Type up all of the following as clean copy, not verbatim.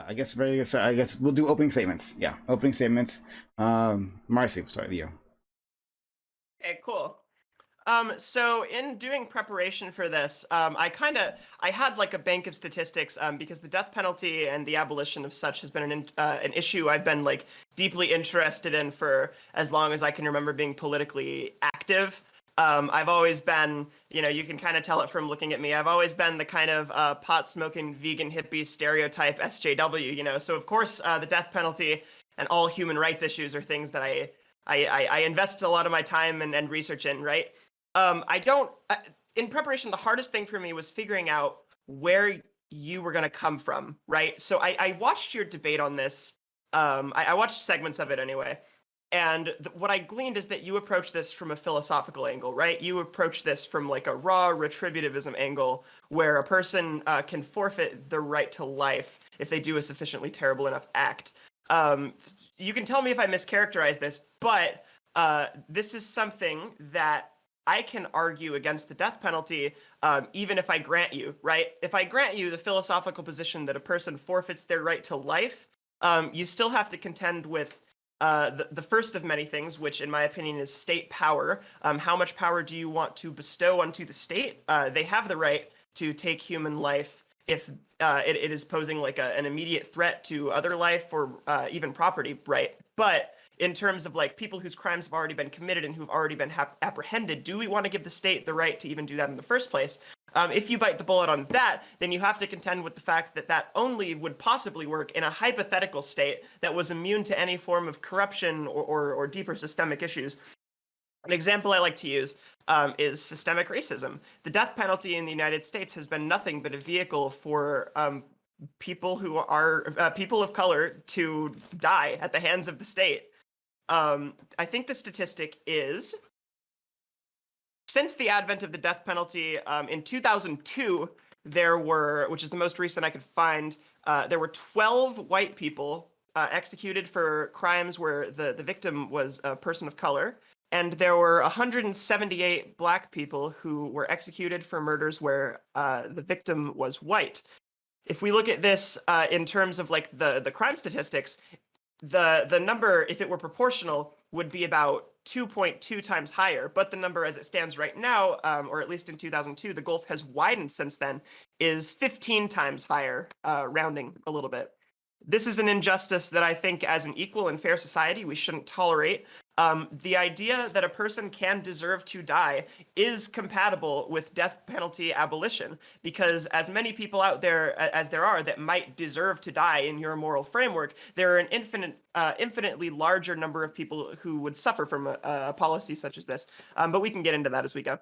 I guess very. So I guess we'll do opening statements. Yeah, opening statements. Marcy, start with you. Okay, cool. So in doing preparation for this, I had like a bank of statistics because the death penalty and the abolition of such has been an issue I've been like deeply interested in for as long as I can remember being politically active. I've always been, you can kind of tell it from looking at me. I've always been the kind of pot smoking vegan hippie stereotype SJW. So of course the death penalty and all human rights issues are things that I invest a lot of my time and research in, right? I don't. In preparation, the hardest thing for me was figuring out where you were going to come from, right? So I watched your debate on this. I watched segments of it anyway. And what I gleaned is that you approach this from a philosophical angle, right? You approach this from like a raw retributivism angle where a person can forfeit the right to life if they do a sufficiently terrible enough act. You can tell me if I mischaracterize this, but this is something that I can argue against the death penalty, even if I grant you, right? If I grant you the philosophical position that a person forfeits their right to life, you still have to contend with the first of many things, which in my opinion is state power. How much power do you want to bestow onto the state? They have the right to take human life if it is posing like an immediate threat to other life or even property, right? But in terms of like people whose crimes have already been committed and who've already been apprehended, do we want to give the state the right to even do that in the first place? If you bite the bullet on that, then you have to contend with the fact that that only would possibly work in a hypothetical state that was immune to any form of corruption or deeper systemic issues. An example I like to use is systemic racism. The death penalty in the United States has been nothing but a vehicle for people who are people of color to die at the hands of the state. I think the statistic is since the advent of the death penalty in 2002, there were, which is the most recent I could find, there were 12 white people executed for crimes where the victim was a person of color. And there were 178 black people who were executed for murders where the victim was white. If we look at this in terms of like the crime statistics, the number, if it were proportional, would be about 2.2 times higher. But the number as it stands right now, or at least in 2002, the gulf has widened since then, is 15 times higher, rounding a little bit. This is an injustice that I think as an equal and fair society we shouldn't tolerate. The idea that a person can deserve to die is compatible with death penalty abolition because as many people out there as there are that might deserve to die in your moral framework, there are an infinitely larger number of people who would suffer from a policy such as this. But we can get into that as we go.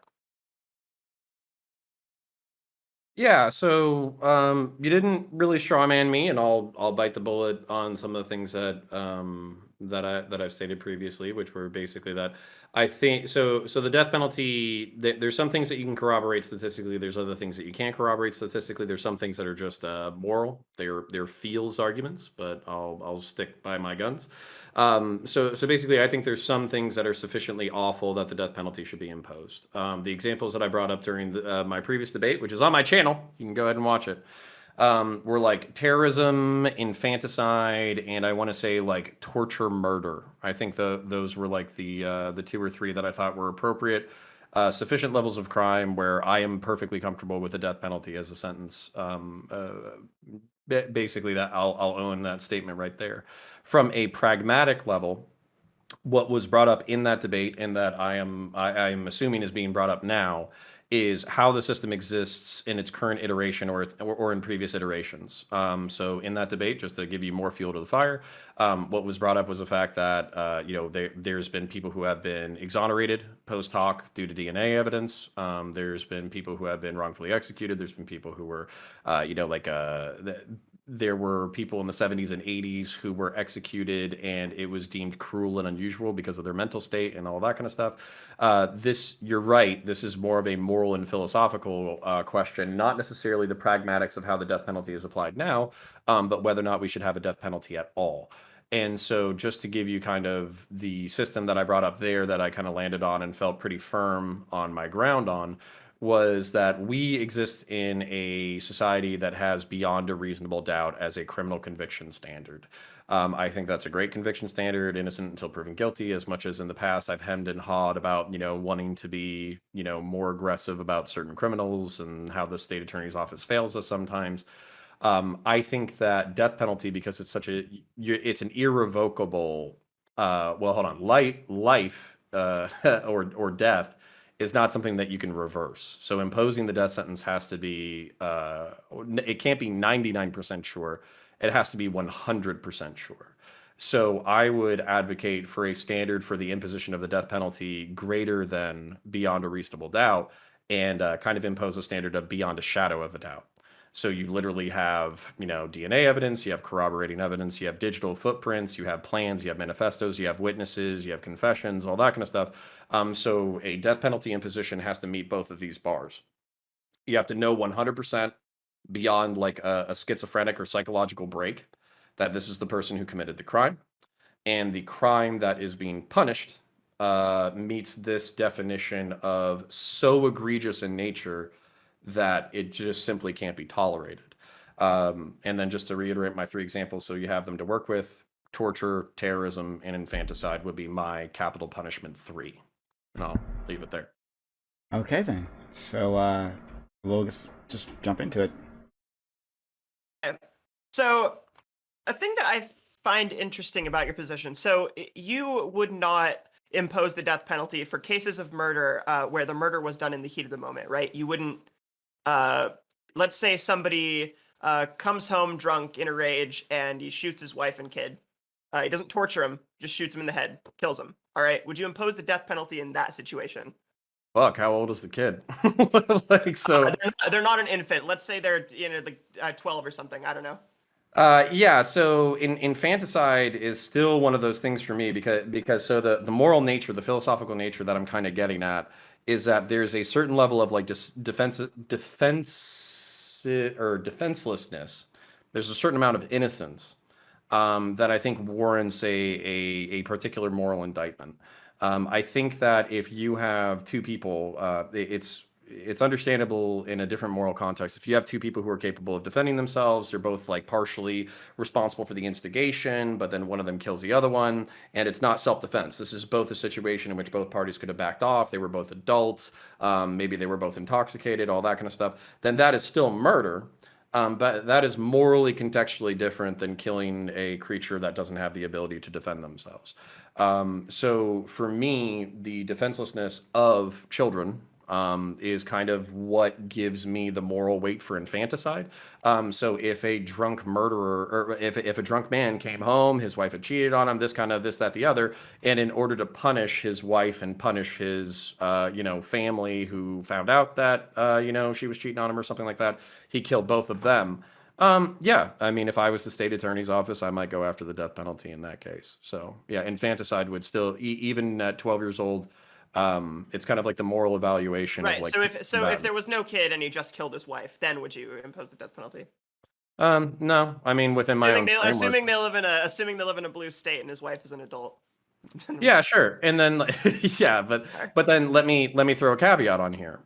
Yeah, so you didn't really strawman me, and I'll bite the bullet on some of the things that I've stated previously, which were basically that I think so the death penalty, there's some things that you can corroborate statistically, there's other things that you can't corroborate statistically, there's some things that are just moral, they're feels arguments, but I'll stick by my guns. So basically, I think there's some things that are sufficiently awful that the death penalty should be imposed. The examples that I brought up during my previous debate, which is on my channel, you can go ahead and watch it, were like terrorism, infanticide, and I want to say like torture, murder. I think those were like the two or three that I thought were appropriate. Sufficient levels of crime where I am perfectly comfortable with the death penalty as a sentence. Basically, that I'll own that statement right there. From a pragmatic level, what was brought up in that debate and that I'm assuming is being brought up now is how the system exists in its current iteration or in previous iterations. So in that debate, just to give you more fuel to the fire, what was brought up was the fact that there's been people who have been exonerated post hoc due to DNA evidence. There's been people who have been wrongfully executed. There's been people who were, there were people in the 70s and 80s who were executed and it was deemed cruel and unusual because of their mental state and all that kind of stuff. You're right, this is more of a moral and philosophical question, not necessarily the pragmatics of how the death penalty is applied now, but whether or not we should have a death penalty at all. And so just to give you kind of the system that I brought up there that I kind of landed on and felt pretty firm on my ground on was that we exist in a society that has beyond a reasonable doubt as a criminal conviction standard. I think that's a great conviction standard, innocent until proven guilty, as much as in the past I've hemmed and hawed about, wanting to be, more aggressive about certain criminals and how the state attorney's office fails us sometimes. I think that death penalty, because it's it's an irrevocable, well, hold on, life, or death is not something that you can reverse. So imposing the death sentence has to be, it can't be 99% sure. It has to be 100% sure. So I would advocate for a standard for the imposition of the death penalty greater than beyond a reasonable doubt, and kind of impose a standard of beyond a shadow of a doubt. So you literally have, DNA evidence, you have corroborating evidence, you have digital footprints, you have plans, you have manifestos, you have witnesses, you have confessions, all that kind of stuff. So a death penalty imposition has to meet both of these bars. You have to know 100% beyond like a schizophrenic or psychological break that this is the person who committed the crime, and the crime that is being punished meets this definition of so egregious in nature that it just simply can't be tolerated. And then just to reiterate my 3 examples, so you have them to work with: torture, terrorism, and infanticide would be my capital punishment 3. And I'll leave it there. Okay then. So we'll just jump into it. Okay. So a thing that I find interesting about your position, so you would not impose the death penalty for cases of murder where the murder was done in the heat of the moment, right? You wouldn't, let's say somebody comes home drunk in a rage and he shoots his wife and kid. He doesn't torture him, just shoots him in the head, kills him. All right. Would you impose the death penalty in that situation? Fuck, how old is the kid? Like, so They're not an infant. Let's say they're 12 or something. I don't know. yeah, so infanticide is still one of those things for me, because so the moral nature, the philosophical nature that I'm kind of getting at is that there's a certain level of like defense or defenselessness. There's a certain amount of innocence that I think warrants a particular moral indictment. I think that if you have 2 people, it's understandable in a different moral context. If you have 2 people who are capable of defending themselves, they're both like partially responsible for the instigation, but then one of them kills the other one, and it's not self-defense. This is both a situation in which both parties could have backed off. They were both adults. Maybe they were both intoxicated, all that kind of stuff. Then that is still murder. But that is morally contextually different than killing a creature that doesn't have the ability to defend themselves. So for me, the defenselessness of children is kind of what gives me the moral weight for infanticide. So if a drunk murderer, or if a drunk man came home, his wife had cheated on him, this, that, the other, and in order to punish his wife and punish his, family who found out that, she was cheating on him or something like that, he killed both of them. Yeah, I mean, if I was the state attorney's office, I might go after the death penalty in that case. So yeah, infanticide would still, even at 12 years old, it's kind of like the moral evaluation of Right. like So if there was no kid and he just killed his wife, then would you impose the death penalty? No, I mean within my own framework. Assuming they live in a blue state and his wife is an adult. Yeah, sure. And then yeah, but then let me throw a caveat on here.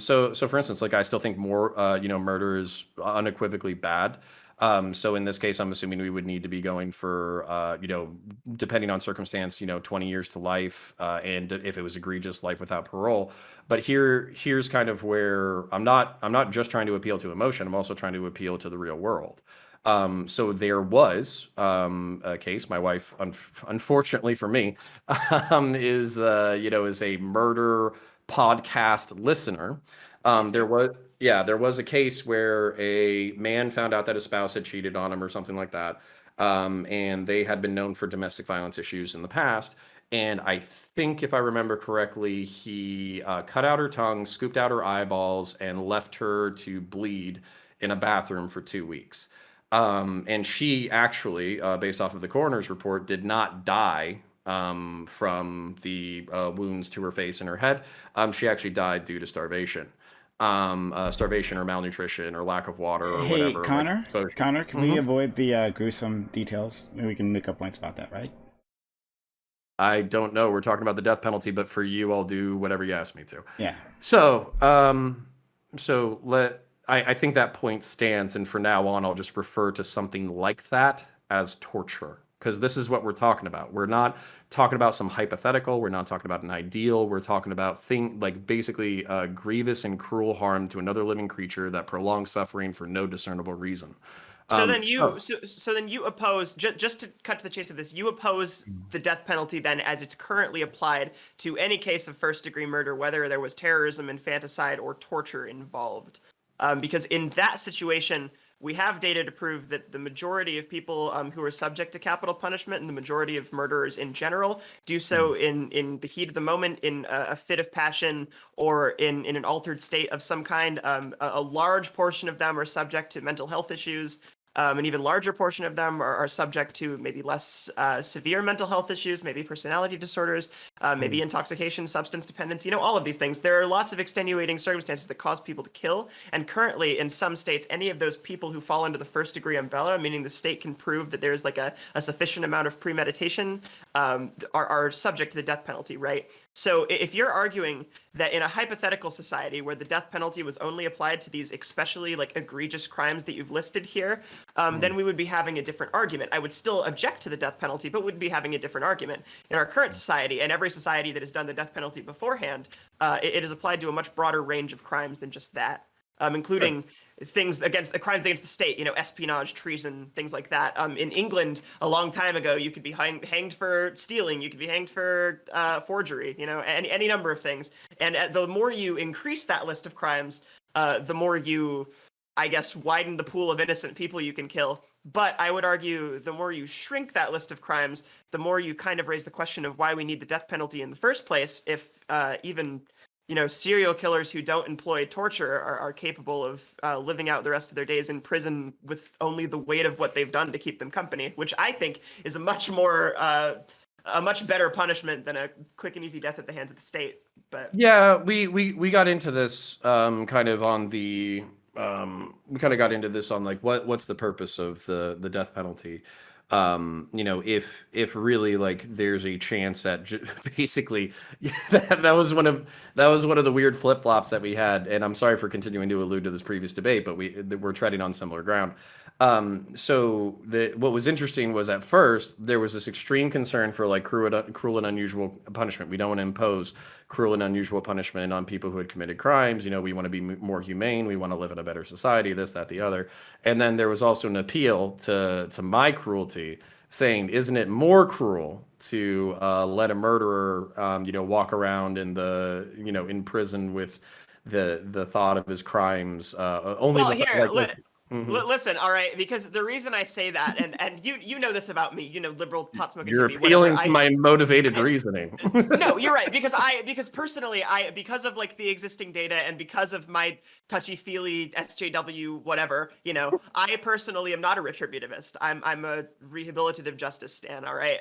So for instance, like I still think more murder is unequivocally bad. So in this case, I'm assuming we would need to be going for depending on circumstance, 20 years to life, and if it was egregious, life without parole. But here's kind of where I'm not just trying to appeal to emotion. I'm also trying to appeal to the real world. So there was a case. My wife, unfortunately for me, is a murder podcast listener. There was a case where a man found out that his spouse had cheated on him or something like that, and they had been known for domestic violence issues in the past. And I think, if I remember correctly, he cut out her tongue, scooped out her eyeballs, and left her to bleed in a bathroom for 2 weeks. And she actually, based off of the coroner's report, did not die from the wounds to her face and her head. She actually died due to starvation. Starvation or malnutrition or lack of water or Hey, whatever. Connor, Like Connor, can we avoid the gruesome details? Maybe we can make up points about that, right? I don't know. We're talking about the death penalty, but for you, I'll do whatever you ask me to. Yeah. So, I think that point stands, and for now on, I'll just refer to something like that as torture, because this is what we're talking about. We're not talking about some hypothetical. We're not talking about an ideal. We're talking about basically grievous and cruel harm to another living creature that prolongs suffering for no discernible reason. So then Oh, you oppose, just to cut to the chase of this, you oppose the death penalty then as it's currently applied to any case of first degree murder, whether there was terrorism, infanticide, or torture involved. Because in that situation, we have data to prove that the majority of people who are subject to capital punishment, and the majority of murderers in general, do so in the heat of the moment, in a fit of passion, or in an altered state of some kind. A large portion of them are subject to mental health issues. An even larger portion of them are subject to maybe less severe mental health issues, maybe personality disorders, maybe intoxication, substance dependence, all of these things. There are lots of extenuating circumstances that cause people to kill. And currently, in some states, any of those people who fall into the first degree umbrella, meaning the state can prove that there's like a sufficient amount of premeditation, are subject to the death penalty, right? So if you're arguing that in a hypothetical society where the death penalty was only applied to these especially like egregious crimes that you've listed here, then we would be having a different argument. I would still object to the death penalty, but would be having a different argument. In our current society, and every society that has done the death penalty beforehand, it is applied to a much broader range of crimes than just that, including things against the crimes against the state, espionage, treason, things like that. In England, a long time ago, you could be hanged for stealing, you could be hanged for forgery, any number of things. And the more you increase that list of crimes, the more you, I guess, widen the pool of innocent people you can kill. But I would argue the more you shrink that list of crimes, the more you kind of raise the question of why we need the death penalty in the first place, if even serial killers who don't employ torture are capable of living out the rest of their days in prison with only the weight of what they've done to keep them company, which I think is a much better punishment than a quick and easy death at the hands of the state. But yeah, we got into this kind of on the we kind of got into this on like what's the purpose of the death penalty. If really like there's a chance that basically that was one of the weird flip-flops that we had, and I'm sorry for continuing to allude to this previous debate, but we're treading on similar ground. So what was interesting was at first there was this extreme concern for like cruel and unusual punishment. We don't want to impose cruel and unusual punishment on people who had committed crimes. We want to be more humane. We want to live in a better society, this, that, the other. And then there was also an appeal to my cruelty, saying, isn't it more cruel to let a murderer, walk around in prison with the thought of his crimes, only well, the here, Mhm. listen, all right, because the reason I say that, and you know this about me, liberal pot smoking You're hippie, whatever. appealing to my motivated reasoning. No, you're right, because personally, because of like the existing data and because of my touchy-feely SJW whatever, I personally am not a retributivist. I'm a rehabilitative justice stan, all right?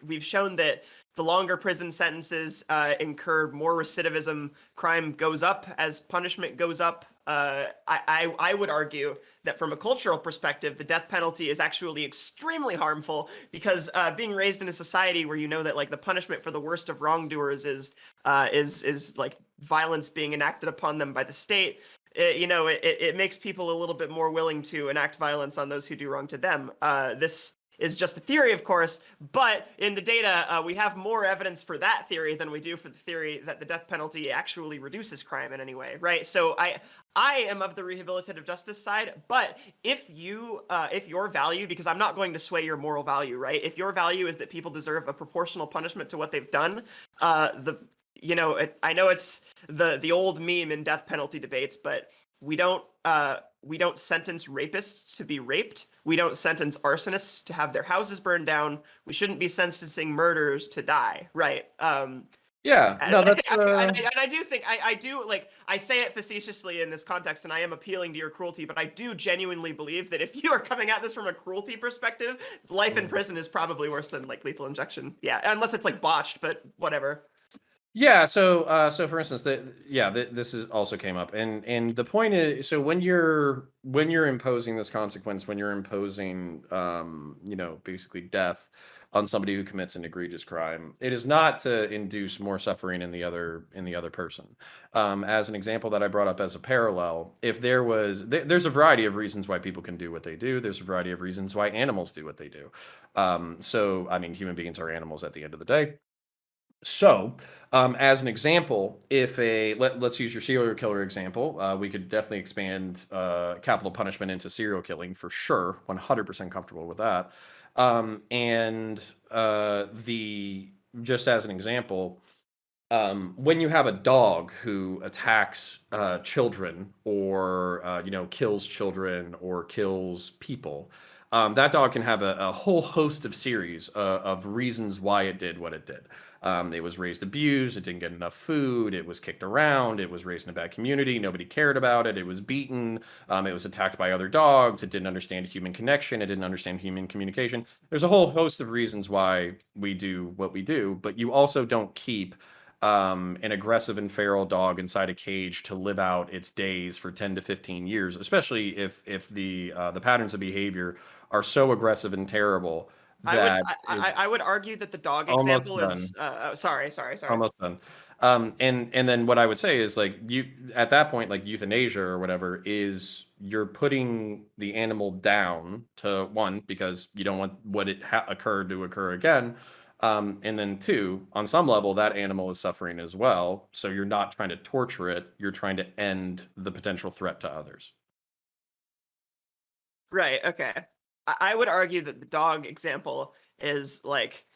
We've shown that the longer prison sentences incur more recidivism, crime goes up as punishment goes up. I would argue that from a cultural perspective, the death penalty is actually extremely harmful because being raised in a society where you know that like the punishment for the worst of wrongdoers is like violence being enacted upon them by the state. It makes people a little bit more willing to enact violence on those who do wrong to them. This is just a theory, of course, but in the data, we have more evidence for that theory than we do for the theory that the death penalty actually reduces crime in any way, right? So I am of the rehabilitative justice side, but if your value, because I'm not going to sway your moral value, right? If your value is that people deserve a proportional punishment to what they've done, I know it's the old meme in death penalty debates, but we don't sentence rapists to be raped. We don't sentence arsonists to have their houses burned down. We shouldn't be sentencing murderers to die, right? Yeah, And no, I that's think, and I do think I do like I say it facetiously in this context, and I am appealing to your cruelty, but I do genuinely believe that if you are coming at this from a cruelty perspective, life in prison is probably worse than like lethal injection. Yeah, unless it's like botched, but whatever. Yeah, so for instance, this is also came up, and the point is, so when you're imposing this consequence, when you're imposing, basically death on somebody who commits an egregious crime, it is not to induce more suffering in the other person. As an example that I brought up as a parallel, if there's a variety of reasons why people can do what they do. There's a variety of reasons why animals do what they do. So I mean, human beings are animals at the end of the day. So, as an example, if let's use your serial killer example, we could definitely expand capital punishment into serial killing for sure. 100% comfortable with that. And the just as an example, when you have a dog who attacks children or kills children or kills people, that dog can have a whole host of series of reasons why it did what it did. It was raised abused, it didn't get enough food, it was kicked around, it was raised in a bad community, nobody cared about it, it was beaten, it was attacked by other dogs, it didn't understand human connection, it didn't understand human communication. There's a whole host of reasons why we do what we do, but you also don't keep an aggressive and feral dog inside a cage to live out its days for 10 to 15 years, especially if the patterns of behavior are so aggressive and terrible that it's I would argue that the dog almost example done. is sorry. Almost done. And then what I would say is like you at that point, like euthanasia or whatever, is you're putting the animal down to one because you don't want what it occurred to occur again. And then two, on some level, that animal is suffering as well. So you're not trying to torture it, you're trying to end the potential threat to others. Right, okay. I would argue that the dog example is like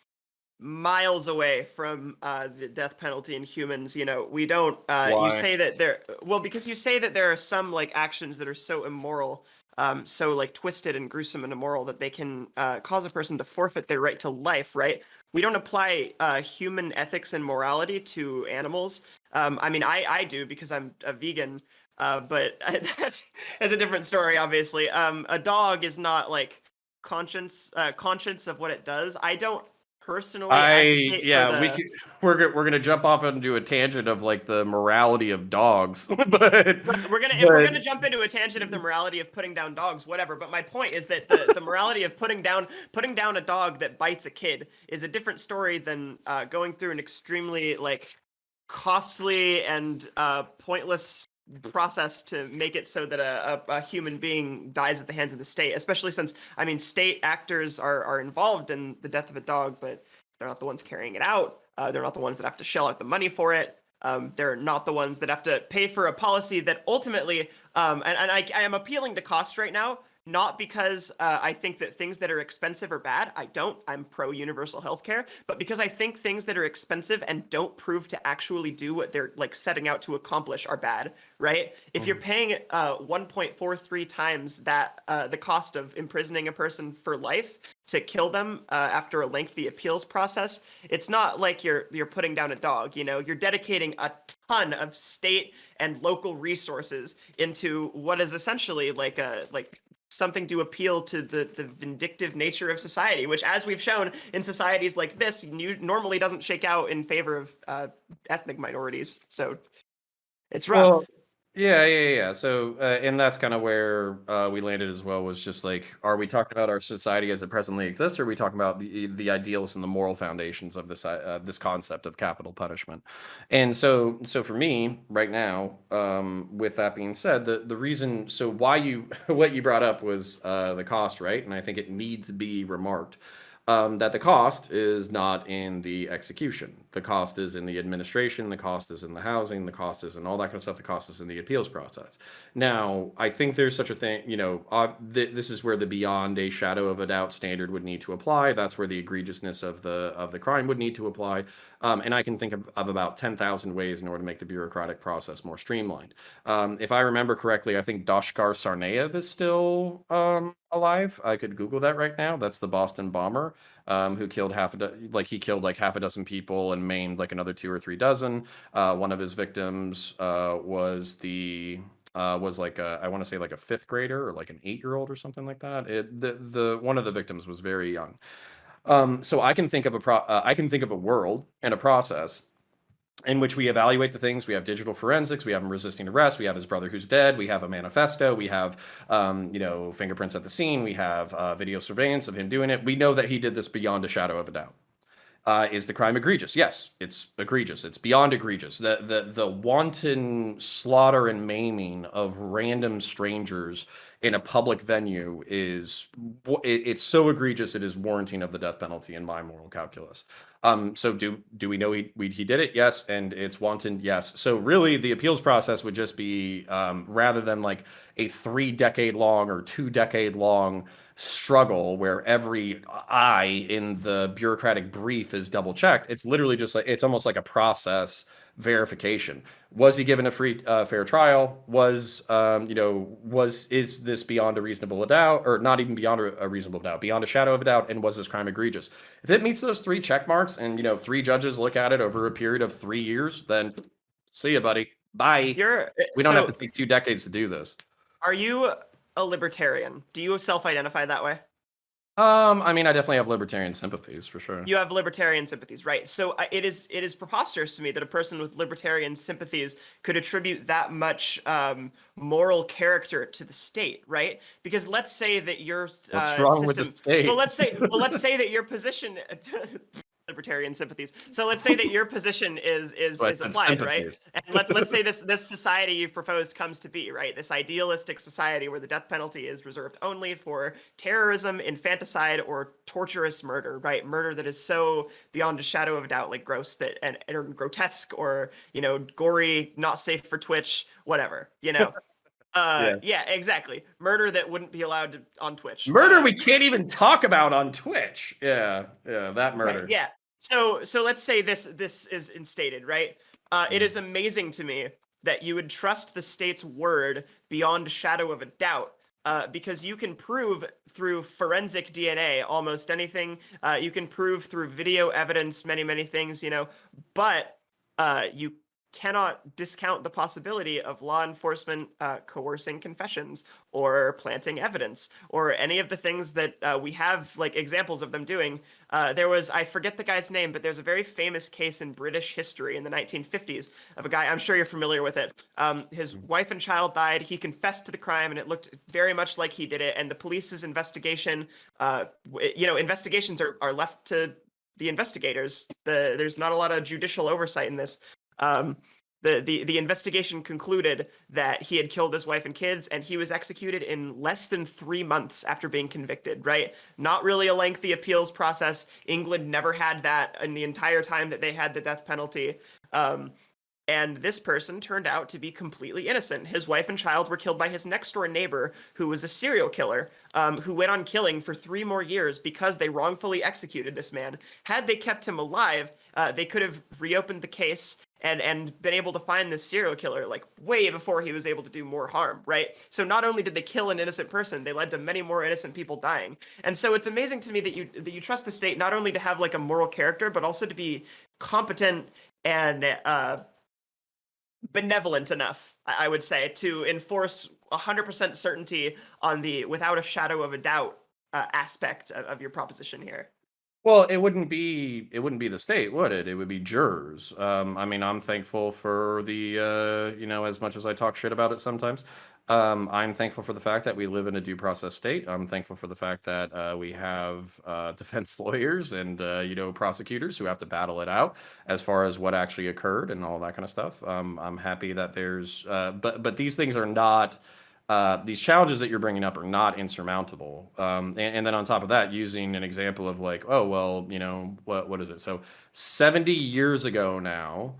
miles away from the death penalty in humans. We don't you Why? say that there well because you say that there are some like actions that are so immoral, so like twisted and gruesome and immoral that they can cause a person to forfeit their right to life, right? We don't apply human ethics and morality to animals. I mean, I do because I'm a vegan, but that's a different story, obviously. A dog is not like conscious of what it does. I don't personally advocate for Yeah, the we're gonna jump off into a tangent of like the morality of dogs, but we're gonna if we're but gonna jump into a tangent of the morality of putting down dogs, whatever. But my point is that the morality of putting down a dog that bites a kid is a different story than going through an extremely like costly and pointless process to make it so that a human being dies at the hands of the state, especially since I mean state actors are involved in the death of a dog, but they're not the ones carrying it out. They're not the ones that have to shell out the money for it. They're not the ones that have to pay for a policy that ultimately, and I am appealing to cost right now, not because I think that things that are expensive are bad. I don't. I'm pro universal healthcare, but because I think things that are expensive and don't prove to actually do what they're like setting out to accomplish are bad, right? If you're Mhm. paying 1.43 times that the cost of imprisoning a person for life to kill them after a lengthy appeals process, it's not like you're putting down a dog. You're dedicating a ton of state and local resources into what is essentially like something to appeal to the vindictive nature of society, which, as we've shown in societies like this, normally doesn't shake out in favor of ethnic minorities. So it's Well, rough. yeah. So, and that's kind of where we landed as well. Was just like, are we talking about our society as it presently exists, or are we talking about the ideals and the moral foundations of this concept of capital punishment? And so for me, right now, with that being said, the reason, so why you what you brought up was the cost, right? And I think it needs to be remarked. That the cost is not in the execution. The cost is in the administration. The cost is in the housing. The cost is in all that kind of stuff. The cost is in the appeals process. Now, I think there's such a thing. This is where the beyond a shadow of a doubt standard would need to apply. That's where the egregiousness of the crime would need to apply. And I can think of about 10,000 ways in order to make the bureaucratic process more streamlined. If I remember correctly, I think Doshkar Sarnaev is still alive. I could Google that right now. That's the Boston bomber who killed he killed like half a dozen people and maimed like another two or three dozen. One of his victims was like I want to say like a fifth grader or like an 8-year-old or something like that. The one of the victims was very young. So I can think of I can think of a world and a process in which we evaluate the things. We have digital forensics, we have him resisting arrest, we have his brother who's dead, we have a manifesto, we have fingerprints at the scene, we have video surveillance of him doing it. We know that he did this beyond a shadow of a doubt. Is the crime egregious? Yes, it's egregious. It's beyond egregious. The wanton slaughter and maiming of random strangers in a public venue it's so egregious it is warranting of the death penalty in my moral calculus. So do we know he did it? Yes, and it's wanton. Yes. So really, the appeals process would just be rather than like a 3-decade long or 2-decade long struggle where every I in the bureaucratic brief is double checked. It's literally just like it's almost like a process verification. Was he given a free fair trial? Is this beyond a reasonable doubt, or not even beyond a reasonable doubt, beyond a shadow of a doubt? And was this crime egregious? If it meets those 3 check marks, and 3 judges look at it over a period of 3 years, then see you, buddy. Bye. We don't have to take 2 decades to do this. Are you a libertarian? Do you self-identify that way? I mean, I definitely have libertarian sympathies for sure. You have libertarian sympathies, right? So it is preposterous to me that a person with libertarian sympathies could attribute that much moral character to the state, right? Because let's say that your What's wrong with the state? Well, let's say that your position. Libertarian sympathies. So let's say that your position is applied, right? And let's say this society you've proposed comes to be, right? This idealistic society where the death penalty is reserved only for terrorism, infanticide, or torturous murder, right? Murder that is so beyond a shadow of a doubt, like gross that and grotesque, or gory, not safe for Twitch, whatever, Yeah, exactly. Murder that wouldn't be allowed on Twitch. Murder we can't even talk about on Twitch. Yeah, that murder. Right, yeah. So let's say this is instated, right? It is amazing to me that you would trust the state's word beyond a shadow of a doubt. Because you can prove through forensic DNA almost anything. You can prove through video evidence many things, but you cannot discount the possibility of law enforcement coercing confessions or planting evidence or any of the things that we have like examples of them doing. There was, I forget the guy's name, but there's a very famous case in British history in the 1950s of a guy, I'm sure you're familiar with it. His wife and child died. He confessed to the crime and it looked very much like he did it. And the police's investigation, investigations are left to the investigators. There's not a lot of judicial oversight in this. The investigation concluded that he had killed his wife and kids, and he was executed in less than 3 months after being convicted, right? Not really a lengthy appeals process. England never had that in the entire time that they had the death penalty. And this person turned out to be completely innocent. His wife and child were killed by his next door neighbor, who was a serial killer, who went on killing for 3 more years because they wrongfully executed this man. Had they kept him alive, they could have reopened the case and been able to find this serial killer like way before he was able to do more harm, right? So not only did they kill an innocent person, they led to many more innocent people dying. And so it's amazing to me that you trust the state not only to have like a moral character, but also to be competent and benevolent enough, I would say, to enforce 100% certainty on the without a shadow of a doubt aspect of your proposition here. Well, it wouldn't be the state, would it? It would be jurors. I mean, I'm thankful for the as much as I talk shit about it sometimes, I'm thankful for the fact that we live in a due process state. I'm thankful for the fact that we have defense lawyers and prosecutors who have to battle it out as far as what actually occurred and all that kind of stuff. I'm happy that there's but these things are not. These challenges that you're bringing up are not insurmountable. And then on top of that, using an example of like, oh, well, what is it? So 70 years ago now,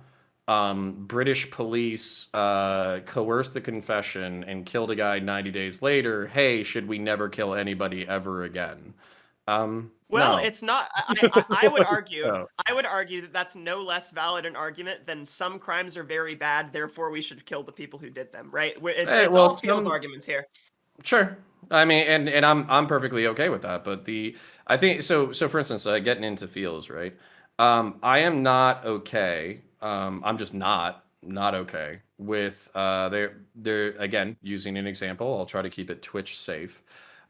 British police coerced the confession and killed a guy 90 days later. Hey, should we never kill anybody ever again? Well, no. it's not. I would argue. No. I would argue that that's no less valid an argument than some crimes are very bad, therefore we should kill the people who did them. Right? It's all feels arguments here. Sure. I mean, and I'm perfectly okay with that. But I think so. So for instance, getting into feels, right? I am not okay. I'm just not okay with they're again using an example. I'll try to keep it Twitch safe.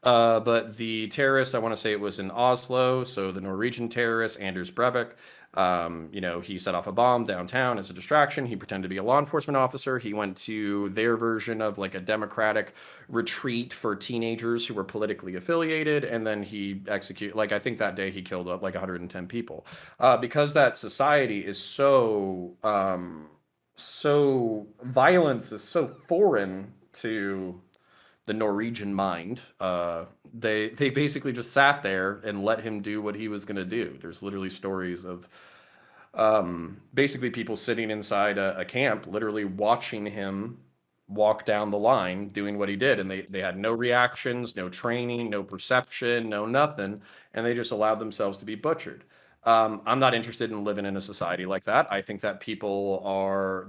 But the terrorist, I want to say it was in Oslo, so the Norwegian terrorist, Anders Breivik, he set off a bomb downtown as a distraction. He pretended to be a law enforcement officer. He went to their version of like a democratic retreat for teenagers who were politically affiliated, and then he executed, like, I think that day he killed up like 110 people. Because that society is so violence is so foreign to the Norwegian mind. They basically just sat there and let him do what he was going to do. There's literally stories of basically people sitting inside a camp, literally watching him walk down the line doing what he did, and they had no reactions, no training, no perception, no nothing, and they just allowed themselves to be butchered. I'm not interested in living in a society like that. I think that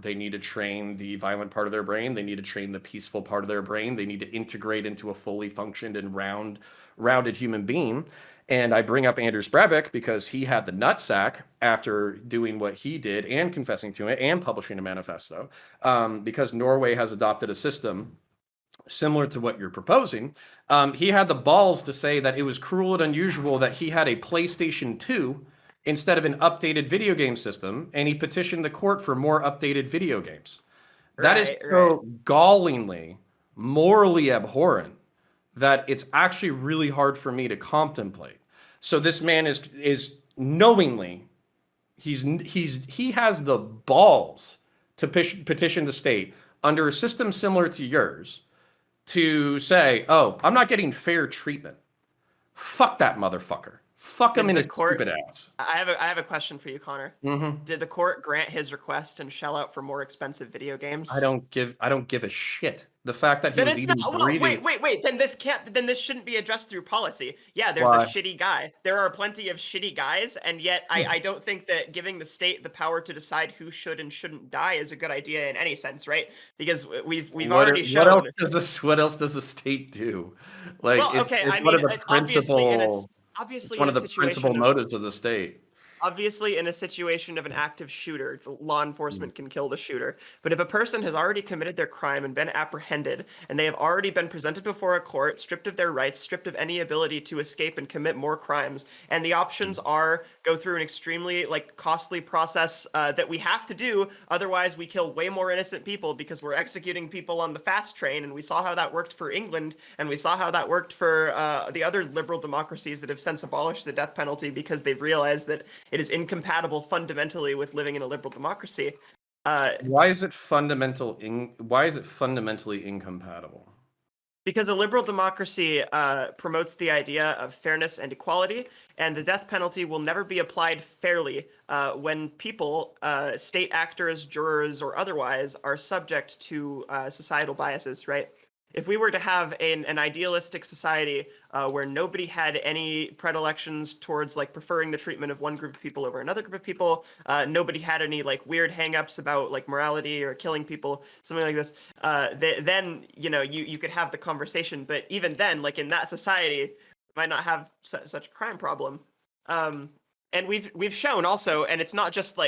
they need to train the violent part of their brain. They need to train the peaceful part of their brain. They need to integrate into a fully functioned and rounded human being. And I bring up Anders Breivik because he had the nutsack after doing what he did and confessing to it and publishing a manifesto. Because Norway has adopted a system similar to what you're proposing. He had the balls to say that it was cruel and unusual that he had a PlayStation 2 instead of an updated video game system, and he petitioned the court for more updated video games. That is so gallingly, morally abhorrent that it's actually really hard for me to contemplate. So this man is knowingly, he has the balls to petition the state under a system similar to yours to say, "Oh, I'm not getting fair treatment. Fuck that motherfucker. Fuck him in his stupid ass." I have a question for you, Connor. Did the court grant his request and shell out for more expensive video games? I don't give a shit. The fact that he was eating, breathing. Wait. Then this shouldn't be addressed through policy. Yeah, there's a shitty guy. There are plenty of shitty guys, and yet I don't think that giving the state the power to decide who should and shouldn't die is a good idea in any sense, right? Because we've already shown. What else does the state do? Like, well, okay, it's one of the principal. Obviously, It's one of the principal motives of the state. Obviously, in a situation of an active shooter, the law enforcement can kill the shooter. But if a person has already committed their crime and been apprehended, and they have already been presented before a court, stripped of their rights, stripped of any ability to escape and commit more crimes, and the options are go through an extremely costly process that we have to do, otherwise we kill way more innocent people because we're executing people on the fast train, and we saw how that worked for England, and we saw how that worked for the other liberal democracies that have since abolished the death penalty because they've realized that it is incompatible fundamentally with living in a liberal democracy. Why is it fundamentally incompatible? Because a liberal democracy promotes the idea of fairness and equality, and the death penalty will never be applied fairly when people, state actors, jurors, or otherwise, are subject to societal biases, right? If we were to have an idealistic society where nobody had any predilections towards preferring the treatment of one group of people over another group of people, nobody had any weird hangups about morality or killing people, something like this, then you could have the conversation. But even then, in that society, you might not have such a crime problem. And we've shown also, and it's not just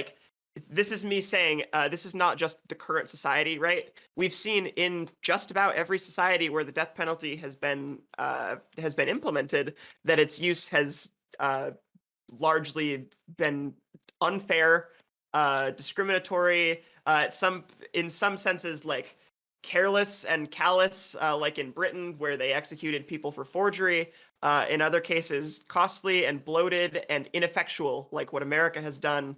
this is me saying this is not just the current society, right? We've seen in just about every society where the death penalty has been implemented that its use has largely been unfair, discriminatory, in some senses careless and callous, like in Britain where they executed people for forgery. In other cases, costly and bloated and ineffectual, like what America has done.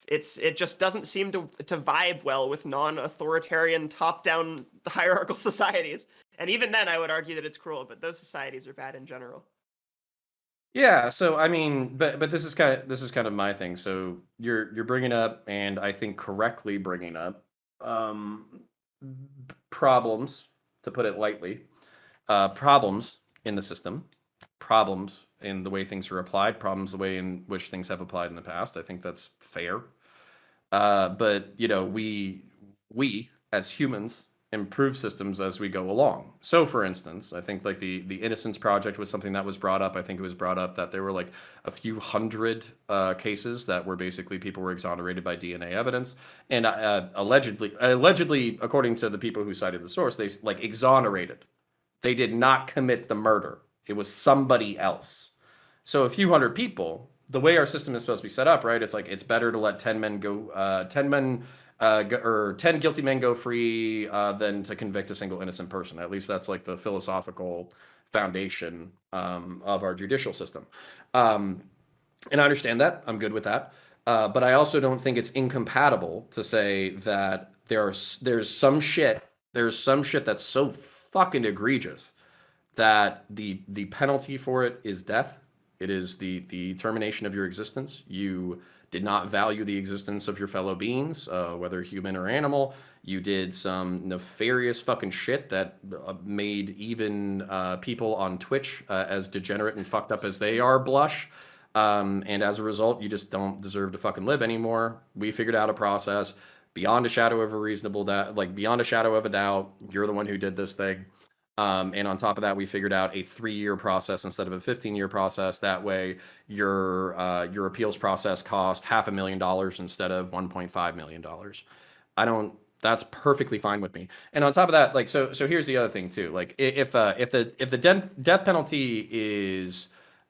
It just doesn't seem to vibe well with non-authoritarian top-down hierarchical societies. And even then I would argue that it's cruel, but those societies are bad in general. Yeah, so I mean, but this is kind of my thing. So you're bringing up, and I think correctly bringing up, problems, to put it lightly, problems in the system, problems in the way things are applied, problems the way in which things have applied in the past. I think that's fair. But we as humans improve systems as we go along. So for instance, I think the Innocence Project was something that was brought up. I think it was brought up that there were a few hundred cases that were basically people were exonerated by DNA evidence, and allegedly, according to the people who cited the source, they exonerated They did not commit the murder. It was somebody else. So a few hundred people, the way our system is supposed to be set up, right? It's like it's better to let 10 men go, 10 men or 10 guilty men go free than to convict a single innocent person. At least that's like the philosophical foundation of our judicial system. And I understand that. I'm good with that. But I also don't think it's incompatible to say that there's some shit that's so fucking egregious that the penalty for it is death. It is the termination of your existence. You did not value the existence of your fellow beings, whether human or animal. You did some nefarious fucking shit that made even people on Twitch, as degenerate and fucked up as they are, blush. And as a result, you just don't deserve to fucking live anymore. We figured out a process beyond a shadow of a reasonable doubt, like beyond a shadow of a doubt. You're the one who did this thing. And on top of that, we figured out a 3-year process instead of a 15-year process. That way, your appeals process cost $500,000 instead of $1.5 million. That's perfectly fine with me. And on top of that, like, so here's the other thing too. Like, if the death penalty is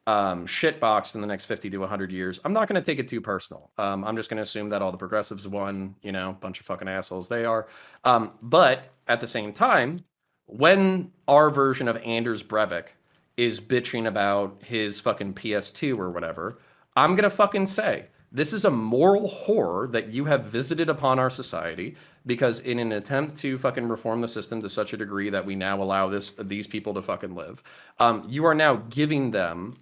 shitboxed in the next 50 to 100 years, I'm not going to take it too personal. I'm just going to assume that all the progressives won, bunch of fucking assholes they are. But at the same time, when our version of Anders Breivik is bitching about his fucking PS2 or whatever, I'm going to fucking say, this is a moral horror that you have visited upon our society, because in an attempt to fucking reform the system to such a degree that we now allow these people to fucking live, you are now giving them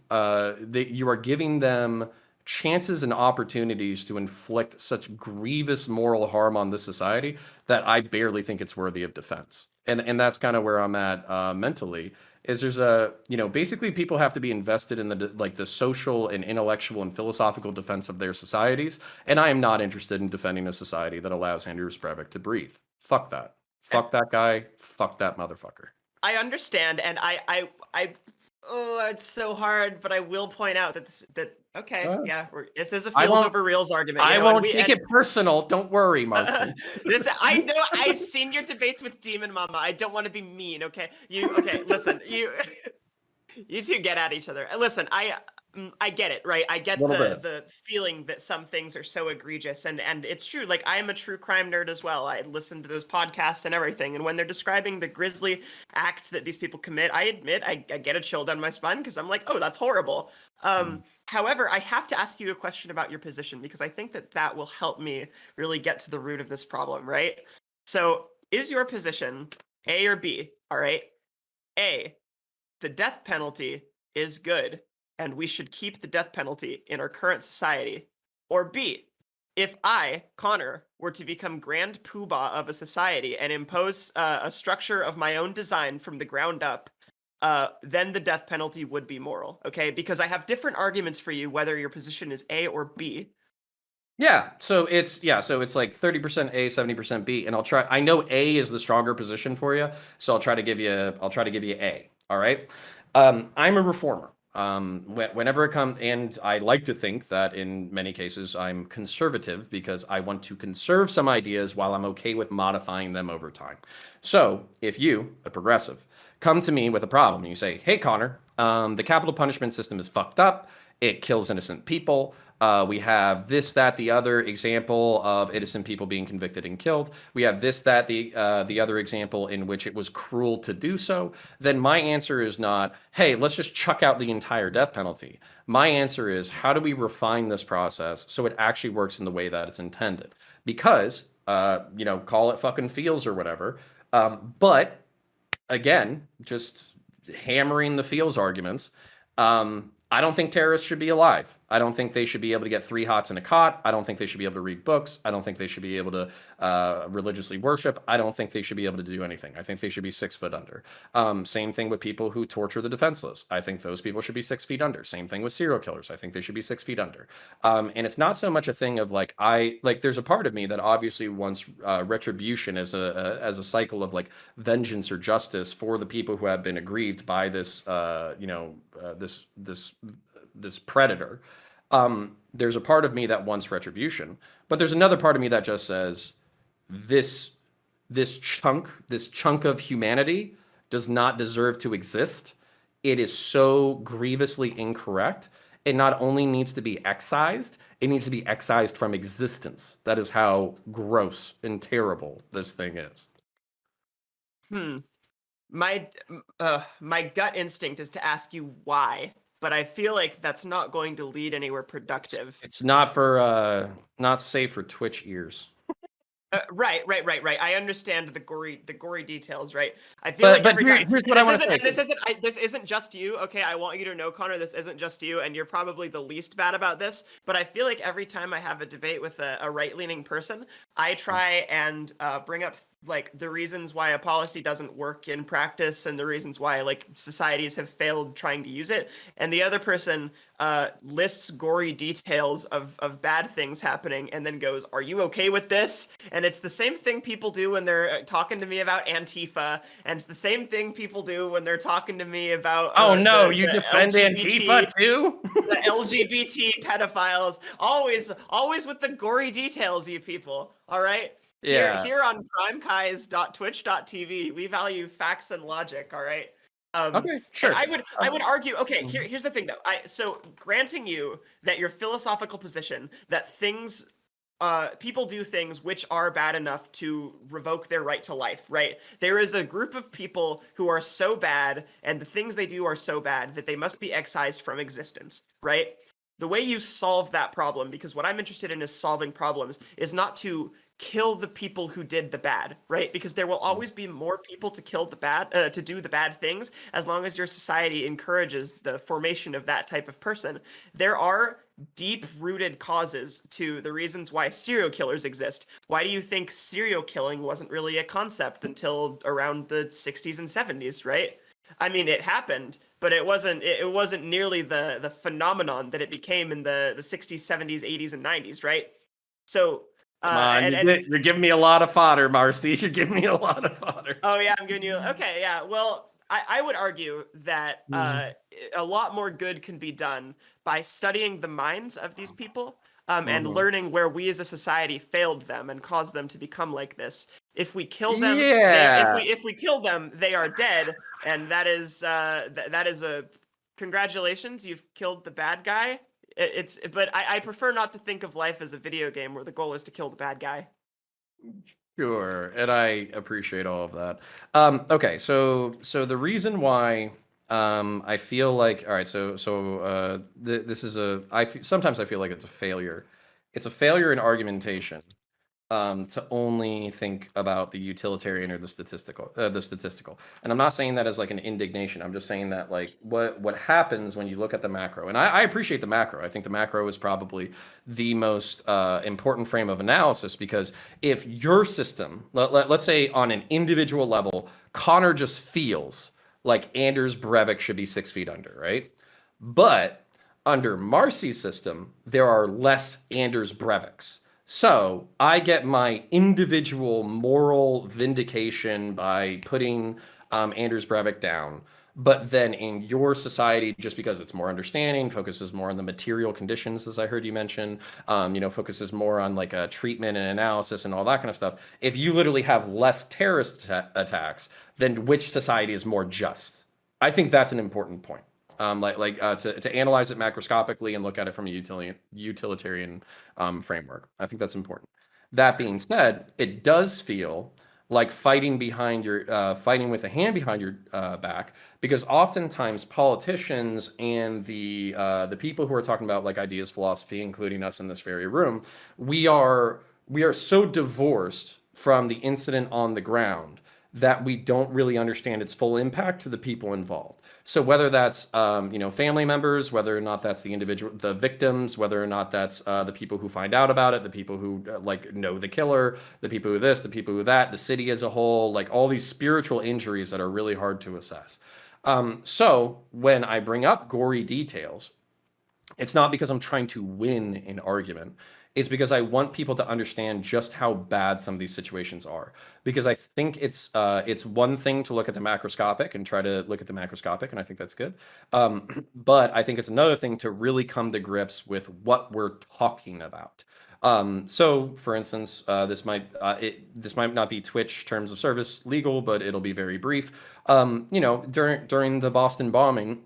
chances and opportunities to inflict such grievous moral harm on this society that I barely think it's worthy of defense. And that's kind of where I'm at mentally. Is there's basically people have to be invested in the social and intellectual and philosophical defense of their societies, and I am not interested in defending a society that allows Anders Breivik to breathe. Fuck that. Fuck that guy. Fuck that motherfucker. I understand, and I oh, it's so hard, but I will point out that this is a feels over reals argument. I won't take it personal. Don't worry, Marci. I know I've seen your debates with Demon Mama. I don't want to be mean. Okay, listen, you two get at each other. Listen, I get it, right? I get the feeling that some things are so egregious, and it's true. Like, I am a true crime nerd as well. I listen to those podcasts and everything, and when they're describing the grisly acts that these people commit, I admit I get a chill down my spine, because I'm like, oh, that's horrible. However, I have to ask you a question about your position, because I think that will help me really get to the root of this problem, right? So, is your position A or B? All right. A, the death penalty is good, and we should keep the death penalty in our current society. Or B, if I, Connor, were to become grand poobah of a society and impose a structure of my own design from the ground up, then the death penalty would be moral, okay? Because I have different arguments for you, whether your position is A or B. Yeah, so it's like 30% A, 70% B, and I know A is the stronger position for you, so I'll try to give you A. All right. I'm a reformer. Whenever it comes, and I like to think that in many cases I'm conservative, because I want to conserve some ideas while I'm okay with modifying them over time. So if you, a progressive, come to me with a problem and you say, hey, Connor, the capital punishment system is fucked up. It kills innocent people. We have this, that, the other example of innocent people being convicted and killed. We have this, that, the other example in which it was cruel to do so. Then my answer is not, hey, let's just chuck out the entire death penalty. My answer is, how do we refine this process so it actually works in the way that it's intended? Because, call it fucking feels or whatever. But again, just hammering the feels arguments. I don't think terrorists should be alive. I don't think they should be able to get 3 hots in a cot. I don't think they should be able to read books. I don't think they should be able to religiously worship. I don't think they should be able to do anything. I think they should be 6 foot under. Same thing with people who torture the defenseless. I think those people should be 6 feet under. Same thing with serial killers. I think they should be 6 feet under. And it's not so much a thing of there's a part of me that obviously wants retribution as a cycle of like vengeance or justice for the people who have been aggrieved by this this predator. There's a part of me that wants retribution, but there's another part of me that just says this chunk of humanity does not deserve to exist, it is so grievously incorrect. It not only needs to be excised, it needs to be excised from existence. That is how gross and terrible this thing is. My gut instinct is to ask you why, but I feel like that's not going to lead anywhere productive. It's not for not safe for Twitch ears. Right. I understand the gory details, right? I feel like every time here's what I want to say. this isn't just you. Okay, I want you to know, Connor, this isn't just you, and you're probably the least bad about this. But I feel like every time I have a debate with a right-leaning person, I try and bring up like the reasons why a policy doesn't work in practice and the reasons why like societies have failed trying to use it, and the other person lists gory details of bad things happening and then goes, "Are you okay with this?" And it's the same thing people do when they're talking to me about Antifa, and it's the same thing people do when they're talking to me about oh no, the you defend Antifa too? the LGBT pedophiles. Always with the gory details, you people. All right. Yeah. Here on PrimeCayes.twitch.tv, we value facts and logic. All right. Okay, sure. And I would argue. Okay, here's the thing though. So granting you that your philosophical position that things people do things which are bad enough to revoke their right to life, right? There is a group of people who are so bad and the things they do are so bad that they must be excised from existence, right? The way you solve that problem, because what I'm interested in is solving problems, is not to kill the people who did the bad, right? Because there will always be more people to kill the bad, to do the bad things, as long as your society encourages the formation of that type of person. There are deep-rooted causes to the reasons why serial killers exist. Why do you think serial killing wasn't really a concept until around the 60s and 70s, right? I mean, it happened, but it wasn't nearly the phenomenon that it became in the 60s, 70s, 80s, and 90s, right? So Come on, you're giving me a lot of fodder, Marci. You're giving me a lot of fodder. Oh yeah, I'm giving you. Okay, yeah. Well, I would argue that a lot more good can be done by studying the minds of these people and learning where we as a society failed them and caused them to become like this. If we kill them, if we kill them, they are dead, and that is a congratulations, you've killed the bad guy. But I prefer not to think of life as a video game where the goal is to kill the bad guy. Sure, and I appreciate all of that. Okay, so the reason why I feel like, all right, this is sometimes I feel like it's a failure. It's a failure in argumentation to only think about the utilitarian or the statistical. And I'm not saying that as like an indignation. I'm just saying that like what happens when you look at the macro. And I appreciate the macro. I think the macro is probably the most important frame of analysis, because if your system, let's say on an individual level, Connor just feels like Anders Breivik should be 6 feet under, right? But under Marci's system, there are less Anders Breiviks. So I get my individual moral vindication by putting Anders Breivik down. But then in your society, just because it's more understanding, focuses more on the material conditions, as I heard you mention, focuses more on like treatment and analysis and all that kind of stuff. If you literally have less terrorist attacks, then which society is more just? I think that's an important point. To analyze it macroscopically and look at it from a utilitarian framework. I think that's important. That being said, it does feel like fighting with a hand behind your back, because oftentimes politicians and the people who are talking about like ideas, philosophy, including us in this very room, we are so divorced from the incident on the ground that we don't really understand its full impact to the people involved. So whether that's family members, whether or not that's the victims, whether or not that's the people who find out about it, the people who know the killer, the people who this, the people who that, the city as a whole, like all these spiritual injuries that are really hard to assess. So when I bring up gory details, it's not because I'm trying to win an argument. It's because I want people to understand just how bad some of these situations are. Because I think it's one thing to look at the macroscopic and try to look at the macroscopic, and I think that's good. But I think it's another thing to really come to grips with what we're talking about. So, for instance, this might not be Twitch terms of service legal, but it'll be very brief. During the Boston bombing,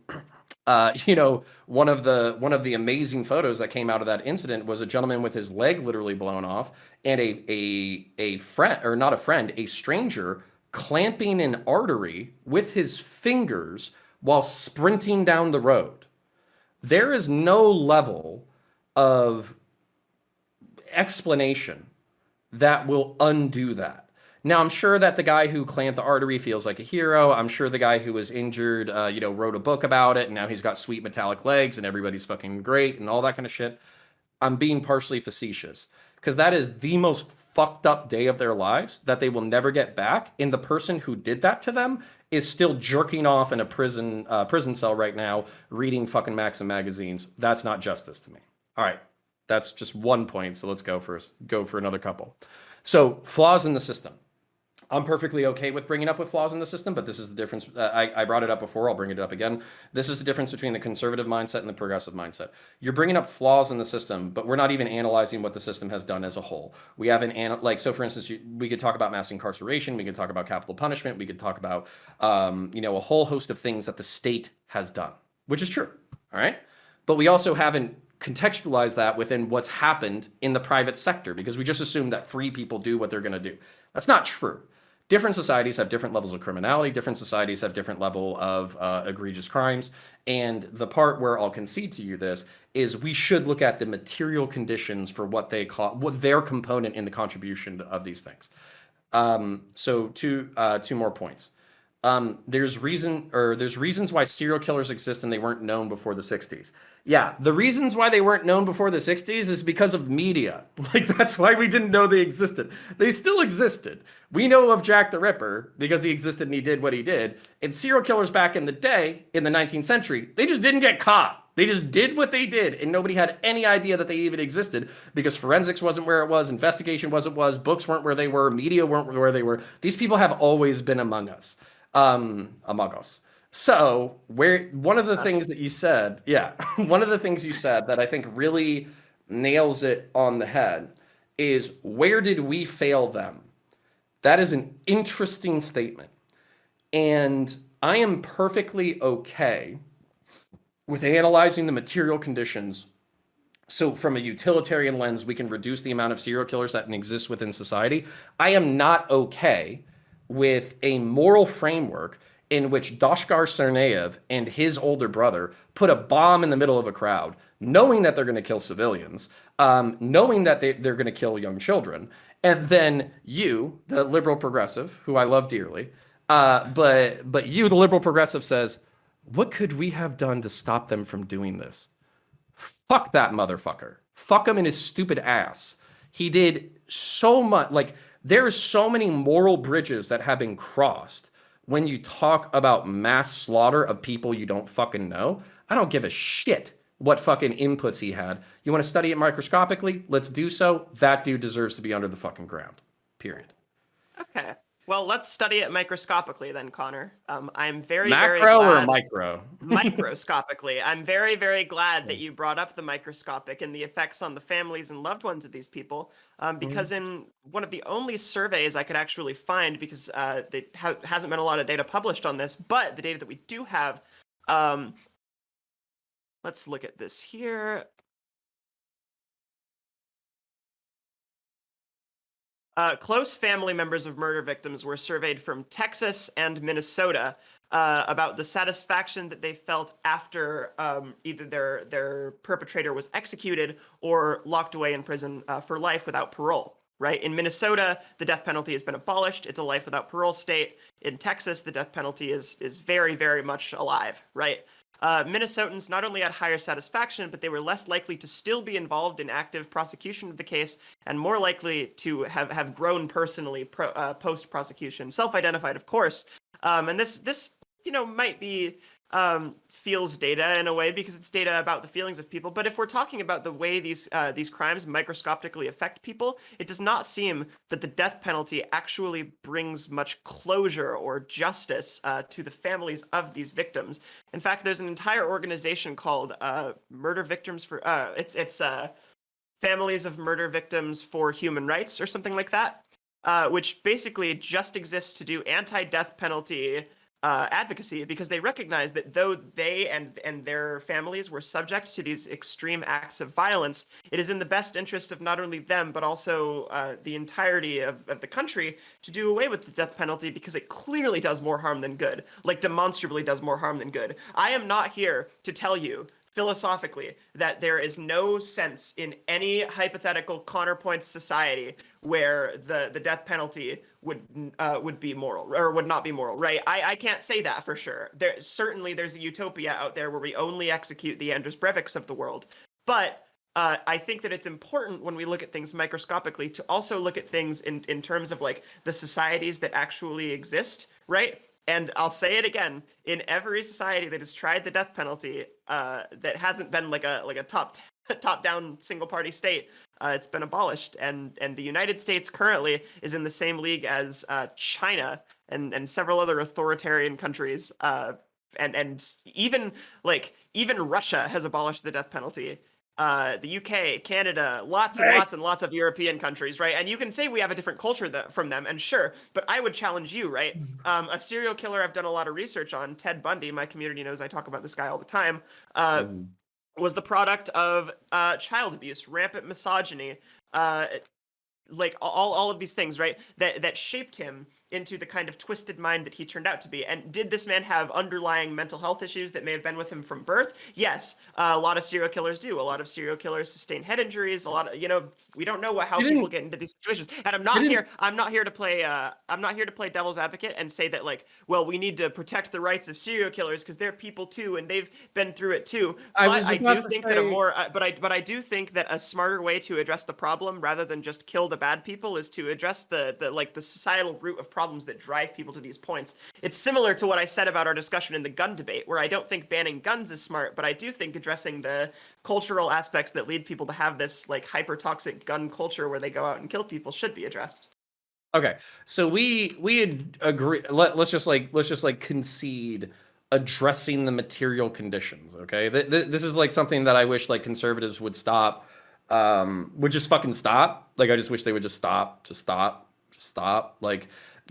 one of the amazing photos that came out of that incident was a gentleman with his leg literally blown off, and a friend, or not a friend, a stranger clamping an artery with his fingers while sprinting down the road. There is no level of explanation that will undo that. Now, I'm sure that the guy who clamped the artery feels like a hero. I'm sure the guy who was injured, wrote a book about it, and now he's got sweet metallic legs, and everybody's fucking great, and all that kind of shit. I'm being partially facetious, because that is the most fucked up day of their lives that they will never get back. And the person who did that to them is still jerking off in a prison cell right now, reading fucking Maxim magazines. That's not justice to me. All right, that's just one point. So let's go for another couple. So flaws in the system. I'm perfectly okay with bringing up with flaws in the system, but this is the difference. I brought it up before. I'll bring it up again. This is the difference between the conservative mindset and the progressive mindset. You're bringing up flaws in the system, but we're not even analyzing what the system has done as a whole. We haven't, so for instance, we could talk about mass incarceration. We could talk about capital punishment. We could talk about, a whole host of things that the state has done, which is true. All right. But we also haven't contextualized that within what's happened in the private sector, because we just assume that free people do what they're going to do. That's not true. Different societies have different levels of criminality. Different societies have different level of egregious crimes. And the part where I'll concede to you this is we should look at the material conditions for what their component in the contribution of these things. So two more points. There's reasons why serial killers exist and they weren't known before the 60s. Yeah, the reasons why they weren't known before the 60s is because of media. Like, that's why we didn't know they existed. They still existed. We know of Jack the Ripper because he existed and he did what he did. And serial killers back in the day, in the 19th century, they just didn't get caught. They just did what they did, and nobody had any idea that they even existed because forensics wasn't where it was, investigation wasn't was, books weren't where they were, media weren't where they were. These people have always been among us. So one of the things that you said that I think really nails it on the head is, where did we fail them? That is an interesting statement. And I am perfectly okay with analyzing the material conditions. So from a utilitarian lens, we can reduce the amount of serial killers that exist within society. I am not okay with a moral framework in which Doshkar Tsarnaev and his older brother put a bomb in the middle of a crowd, knowing that they're going to kill civilians, knowing that they're going to kill young children. And then you, the liberal progressive, who I love dearly, but you, the liberal progressive, says, what could we have done to stop them from doing this? Fuck that motherfucker. Fuck him in his stupid ass. He did so much. Like, there's so many moral bridges that have been crossed when you talk about mass slaughter of people you don't fucking know. I don't give a shit what fucking inputs he had. You want to study it microscopically? Let's do so. That dude deserves to be under the fucking ground. Period. Okay. Well, let's study it microscopically then, Connor. I'm very, Macro very glad. or micro? Microscopically. I'm very, very glad that you brought up the microscopic and the effects on the families and loved ones of these people. Because in one of the only surveys I could actually find, because there hasn't been a lot of data published on this, but the data that we do have, let's look at this here. Close family members of murder victims were surveyed from Texas and Minnesota about the satisfaction that they felt after either their perpetrator was executed or locked away in prison for life without parole. Right? In Minnesota, the death penalty has been abolished. It's a life without parole state. In Texas, the death penalty is very, very much alive. Right? Minnesotans not only had higher satisfaction, but they were less likely to still be involved in active prosecution of the case, and more likely to have grown personally post-prosecution, self-identified, of course. And this might be feels data in a way because it's data about the feelings of people. But if we're talking about the way these crimes microscopically affect people, it does not seem that the death penalty actually brings much closure or justice to the families of these victims. In fact, there's an entire organization called Murder Victims for Families of Murder Victims for Human Rights or something like that, which basically just exists to do anti-death penalty advocacy, because they recognize that though they and their families were subject to these extreme acts of violence, it is in the best interest of not only them but also the entirety of the country to do away with the death penalty, because it clearly does more harm than good, like demonstrably does more harm than good. I am not here to tell you philosophically that there is no sense in any hypothetical counterpoint society where the death penalty would be moral or would not be moral, right? I can't say that for sure. There's a utopia out there where we only execute the Andrus Breiviks of the world, but I think that it's important when we look at things microscopically to also look at things in terms of like the societies that actually exist, right? And I'll say it again: in every society that has tried the death penalty, that hasn't been like a top down single party state, it's been abolished. And the United States currently is in the same league as China and several other authoritarian countries. And even Russia has abolished the death penalty. The UK, Canada, lots and lots and lots of European countries, right? And you can say we have a different culture from them, and sure, but I would challenge you, right? A serial killer I've done a lot of research on, Ted Bundy, my community knows I talk about this guy all the time, was the product of child abuse, rampant misogyny, like all of these things, right? That shaped him into the kind of twisted mind that he turned out to be. And did this man have underlying mental health issues that may have been with him from birth? Yes, a lot of serial killers do. A lot of serial killers sustain head injuries. A lot of, we don't know how people get into these situations. And I'm not here to play devil's advocate and say that like, well, we need to protect the rights of serial killers because they're people too and they've been through it too. But I do think that a smarter way to address the problem rather than just kill the bad people is to address the societal root of problems that drive people to these points. It's similar to what I said about our discussion in the gun debate, where I don't think banning guns is smart, but I do think addressing the cultural aspects that lead people to have this like hyper toxic gun culture where they go out and kill people should be addressed. Okay, so we had agree. Let's just concede addressing the material conditions. Okay, this is like something that I wish like conservatives would stop. Would just fucking stop. Like I just wish they would just stop. Like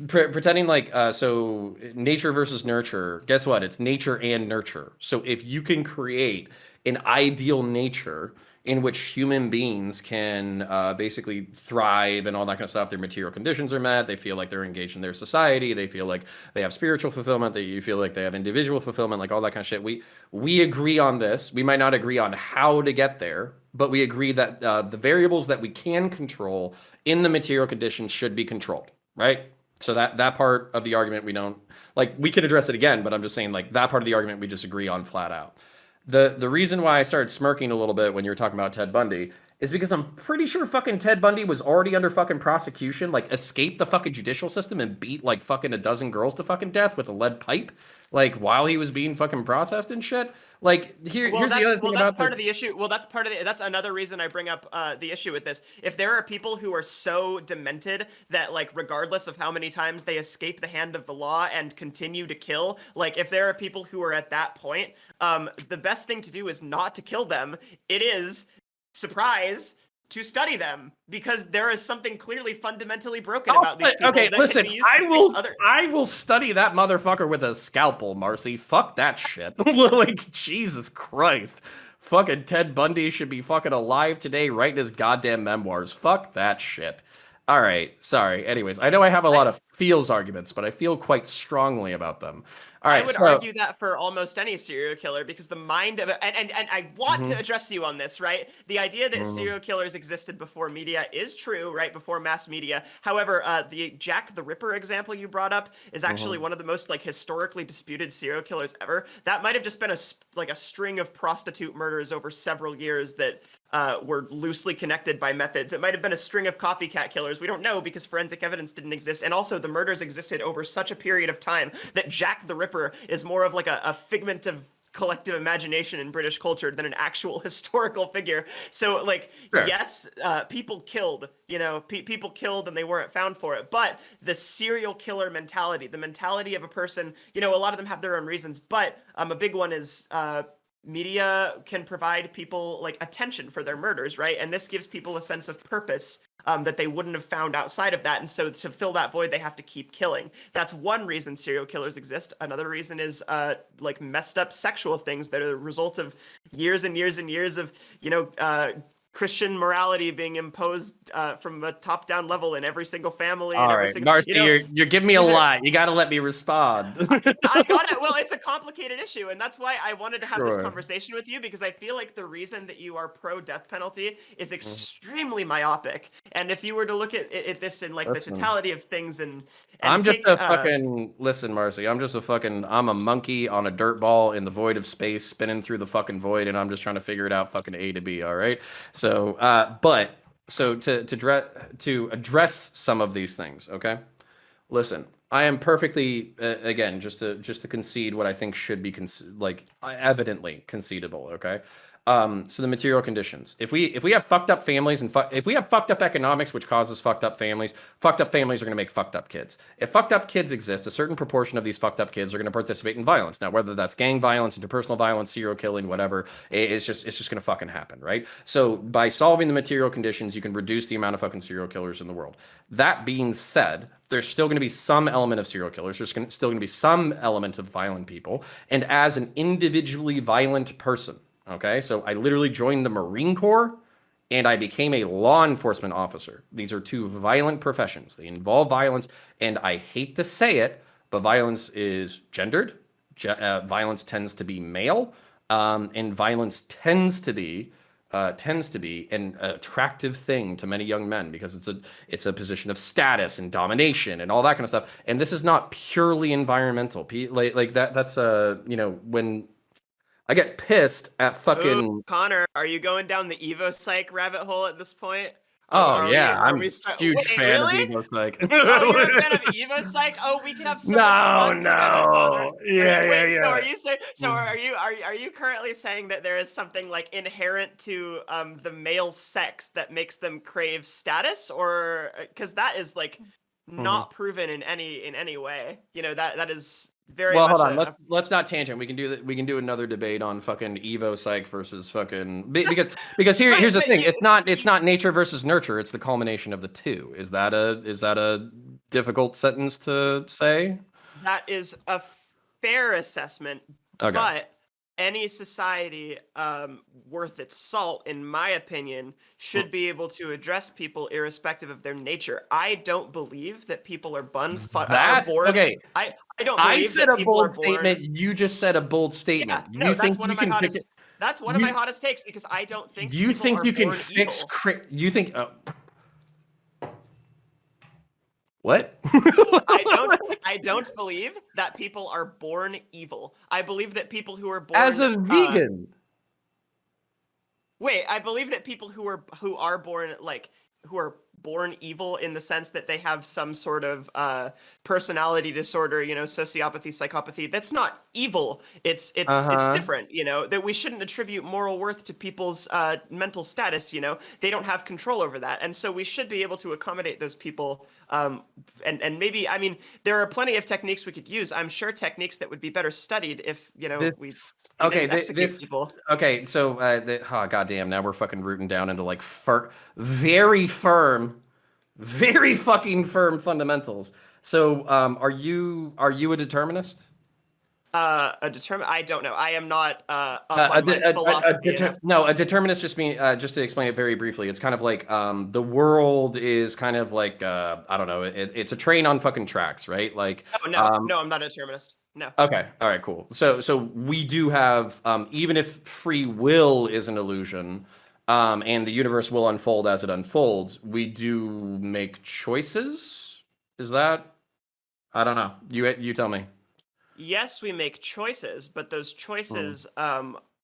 pretending like so nature versus nurture. Guess what? It's nature and nurture. So if you can create an ideal nature in which human beings can basically thrive and all that kind of stuff, their material conditions are met, they feel like they're engaged in their society, they feel like they have spiritual fulfillment, that you feel like they have individual fulfillment, like all that kind of shit. We agree on this. We might not agree on how to get there, but we agree that the variables that we can control in the material conditions should be controlled, right? So that part of the argument we don't like. We could address it again, but I'm just saying like that part of the argument we disagree on flat out. The reason why I started smirking a little bit when you were talking about Ted Bundy is because I'm pretty sure fucking Ted Bundy was already under fucking prosecution, like escaped the fucking judicial system and beat like fucking a dozen girls to fucking death with a lead pipe, like while he was being fucking processed and shit. Like here's the other thing about part of the issue. Well, that's another reason I bring up the issue with this. If there are people who are so demented that like regardless of how many times they escape the hand of the law and continue to kill, like if there are people who are at that point, the best thing to do is not to kill them. It is, surprise, to study them, because there is something clearly fundamentally broken about these people. Okay, listen, I will study that motherfucker with a scalpel, Marci. Fuck that shit. Like, Jesus Christ. Fucking Ted Bundy should be fucking alive today writing his goddamn memoirs. Fuck that shit. All right, sorry. Anyways, I know I have a lot of feels arguments, but I feel quite strongly about them. All right, I would argue that for almost any serial killer, because the mind of and I want to address you on this, right? The idea that serial killers existed before media is true, right? Before mass media. However, the Jack the Ripper example you brought up is actually one of the most like historically disputed serial killers ever. That might have just been a string of prostitute murders over several years that were loosely connected by methods. It might have been a string of copycat killers. We don't know because forensic evidence didn't exist. And also the murders existed over such a period of time that Jack the Ripper is more of like a figment of collective imagination in British culture than an actual historical figure. So like, sure. Yes, people killed, people killed and they weren't found for it. But the serial killer mentality, the mentality of a person, a lot of them have their own reasons, but a big one is media can provide people like attention for their murders, right? And this gives people a sense of purpose that they wouldn't have found outside of that. And so to fill that void, they have to keep killing. That's one reason serial killers exist. Another reason is like messed up sexual things that are the result of years and years and years of, Christian morality being imposed from a top-down level in every single family and All every right, single, Marcy, you're giving me a these are- lot. You got to let me respond. I got it. Well, it's a complicated issue, and that's why I wanted to have this Sure. conversation with you, because I feel like the reason that you are pro death penalty is extremely myopic. And if you were to look at this in like the Listen. totality of things and I'm just take, a fucking listen, Marcy. I'm a monkey on a dirt ball in the void of space, spinning through the fucking void, and I'm just trying to figure it out, fucking A to B. All right. So, to address some of these things, okay. Listen, I am perfectly again just to concede what I think should be evidently concedable. Okay. So the material conditions. If we have fucked up families and if we have fucked up economics, which causes fucked up families are going to make fucked up kids. If fucked up kids exist, a certain proportion of these fucked up kids are going to participate in violence. Now, whether that's gang violence, interpersonal violence, serial killing, whatever, it's just going to fucking happen, right? So by solving the material conditions, you can reduce the amount of fucking serial killers in the world. That being said, there's still going to be some element of serial killers. There's still going to be some element of violent people. And as an individually violent person, okay, so I literally joined the Marine Corps and I became a law enforcement officer. These are two violent professions. They involve violence, and I hate to say it, but violence is gendered. Violence tends to be male, and violence tends to be an attractive thing to many young men because it's a position of status and domination and all that kind of stuff. And this is not purely environmental. That's when I get pissed at fucking. Ooh, Connor, are you going down the Evo Psych rabbit hole at this point? Oh yeah, I'm a huge Wait, fan really? of Evo Psych. Oh, you're a fan of Evo Psych? Oh, we could have so much fun together, Connor. Are you saying? So are you currently saying that there is something like inherent to the male sex that makes them crave status, or because that is like not proven in any way? That is very Well, much hold on. Let's not tangent. We can do that. We can do another debate on fucking Evo Psych versus fucking because here's the thing. It's not nature versus nurture. It's the culmination of the two. Is that a difficult sentence to say? That is a fair assessment, Okay. but any society worth its salt, in my opinion, should be able to address people irrespective of their nature. I don't believe that people are born. Okay. I don't believe I said that a people are bold born. statement. You just said a bold statement. Yeah, no, You that's think one you of my can hottest. pick it? That's one of my hottest takes because I don't think You people think are you can born fix? evil. You think? What? I don't believe that people are born evil. I believe that people who are born As a vegan. Wait, I believe that people who are born evil in the sense that they have some sort of personality disorder, sociopathy, psychopathy. That's not evil. It's different. That we shouldn't attribute moral worth to people's mental status. They don't have control over that, and so we should be able to accommodate those people. And maybe there are plenty of techniques we could use. I'm sure techniques that would be better studied if we didn't execute people. Okay, so goddamn, now we're fucking rooting down into like very fucking firm fundamentals. So, are you a determinist? I don't know. I am not up on my philosophy enough. No, a determinist just mean just to explain it very briefly. It's kind of like the world is kind of like I don't know. It's a train on fucking tracks, right? Like no, I'm not a determinist. No. Okay. All right. Cool. So we do have even if free will is an illusion, and the universe will unfold as it unfolds, we do make choices. Is that? I don't know. You tell me. Yes, we make choices, but those choices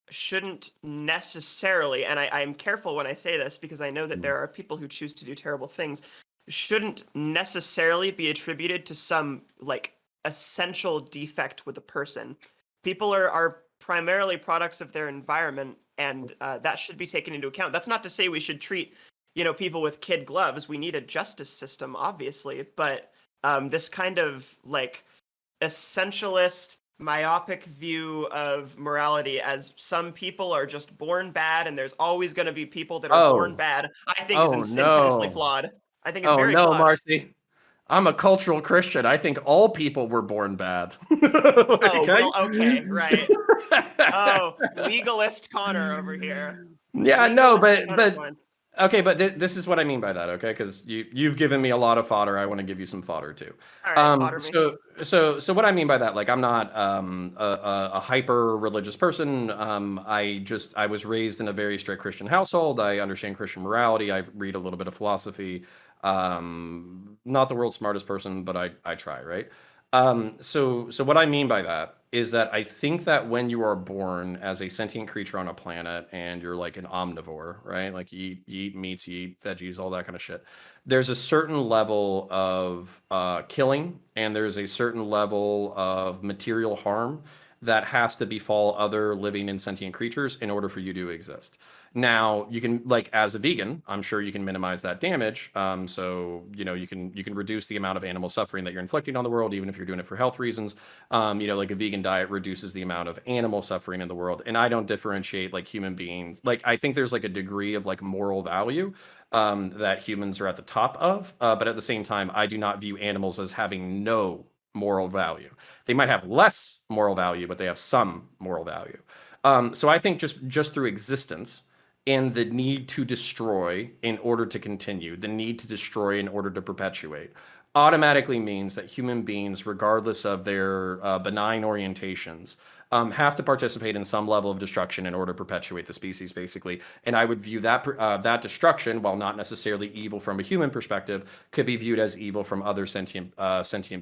shouldn't necessarily, and I'm careful when I say this because I know that there are people who choose to do terrible things, shouldn't necessarily be attributed to some like essential defect with a person. People are primarily products of their environment, and that should be taken into account. That's not to say we should treat people with kid gloves. We need a justice system, obviously, but this kind of like essentialist myopic view of morality as some people are just born bad and there's always going to be people that are born Oh, bad, I think is oh intensely no. flawed. I think it's Oh very no, flawed. Marcy. I'm a cultural Christian. I think all people were born bad. Oh, Okay? well, okay, right. Oh, legalist Connor over here. Yeah, no, Legalist but counterpoints. okay, but this is what I mean by that, okay? Because you've given me a lot of fodder. I want to give you some fodder too. All right, fodder me. So what I mean by that, like I'm not a hyper religious person. I was raised in a very strict Christian household. I understand Christian morality. I read a little bit of philosophy. Not the world's smartest person, but I try, right? So what I mean by that is that I think that when you are born as a sentient creature on a planet and you're like an omnivore, right? Like you eat meats, you eat veggies, all that kind of shit. There's a certain level of killing and there's a certain level of material harm that has to befall other living and sentient creatures in order for you to exist. Now, you can like as a vegan, I'm sure you can minimize that damage. So you can reduce the amount of animal suffering that you're inflicting on the world, even if you're doing it for health reasons. Like a vegan diet reduces the amount of animal suffering in the world. And I don't differentiate like human beings. Like I think there's like a degree of like moral value that humans are at the top of, but at the same time, I do not view animals as having no moral value. They might have less moral value, but they have some moral value. So I think just through existence and the need to destroy in order to continue, the need to destroy in order to perpetuate, automatically means that human beings, regardless of their benign orientations, have to participate in some level of destruction in order to perpetuate the species, basically. And I would view that destruction, while not necessarily evil from a human perspective, could be viewed as evil from other sentient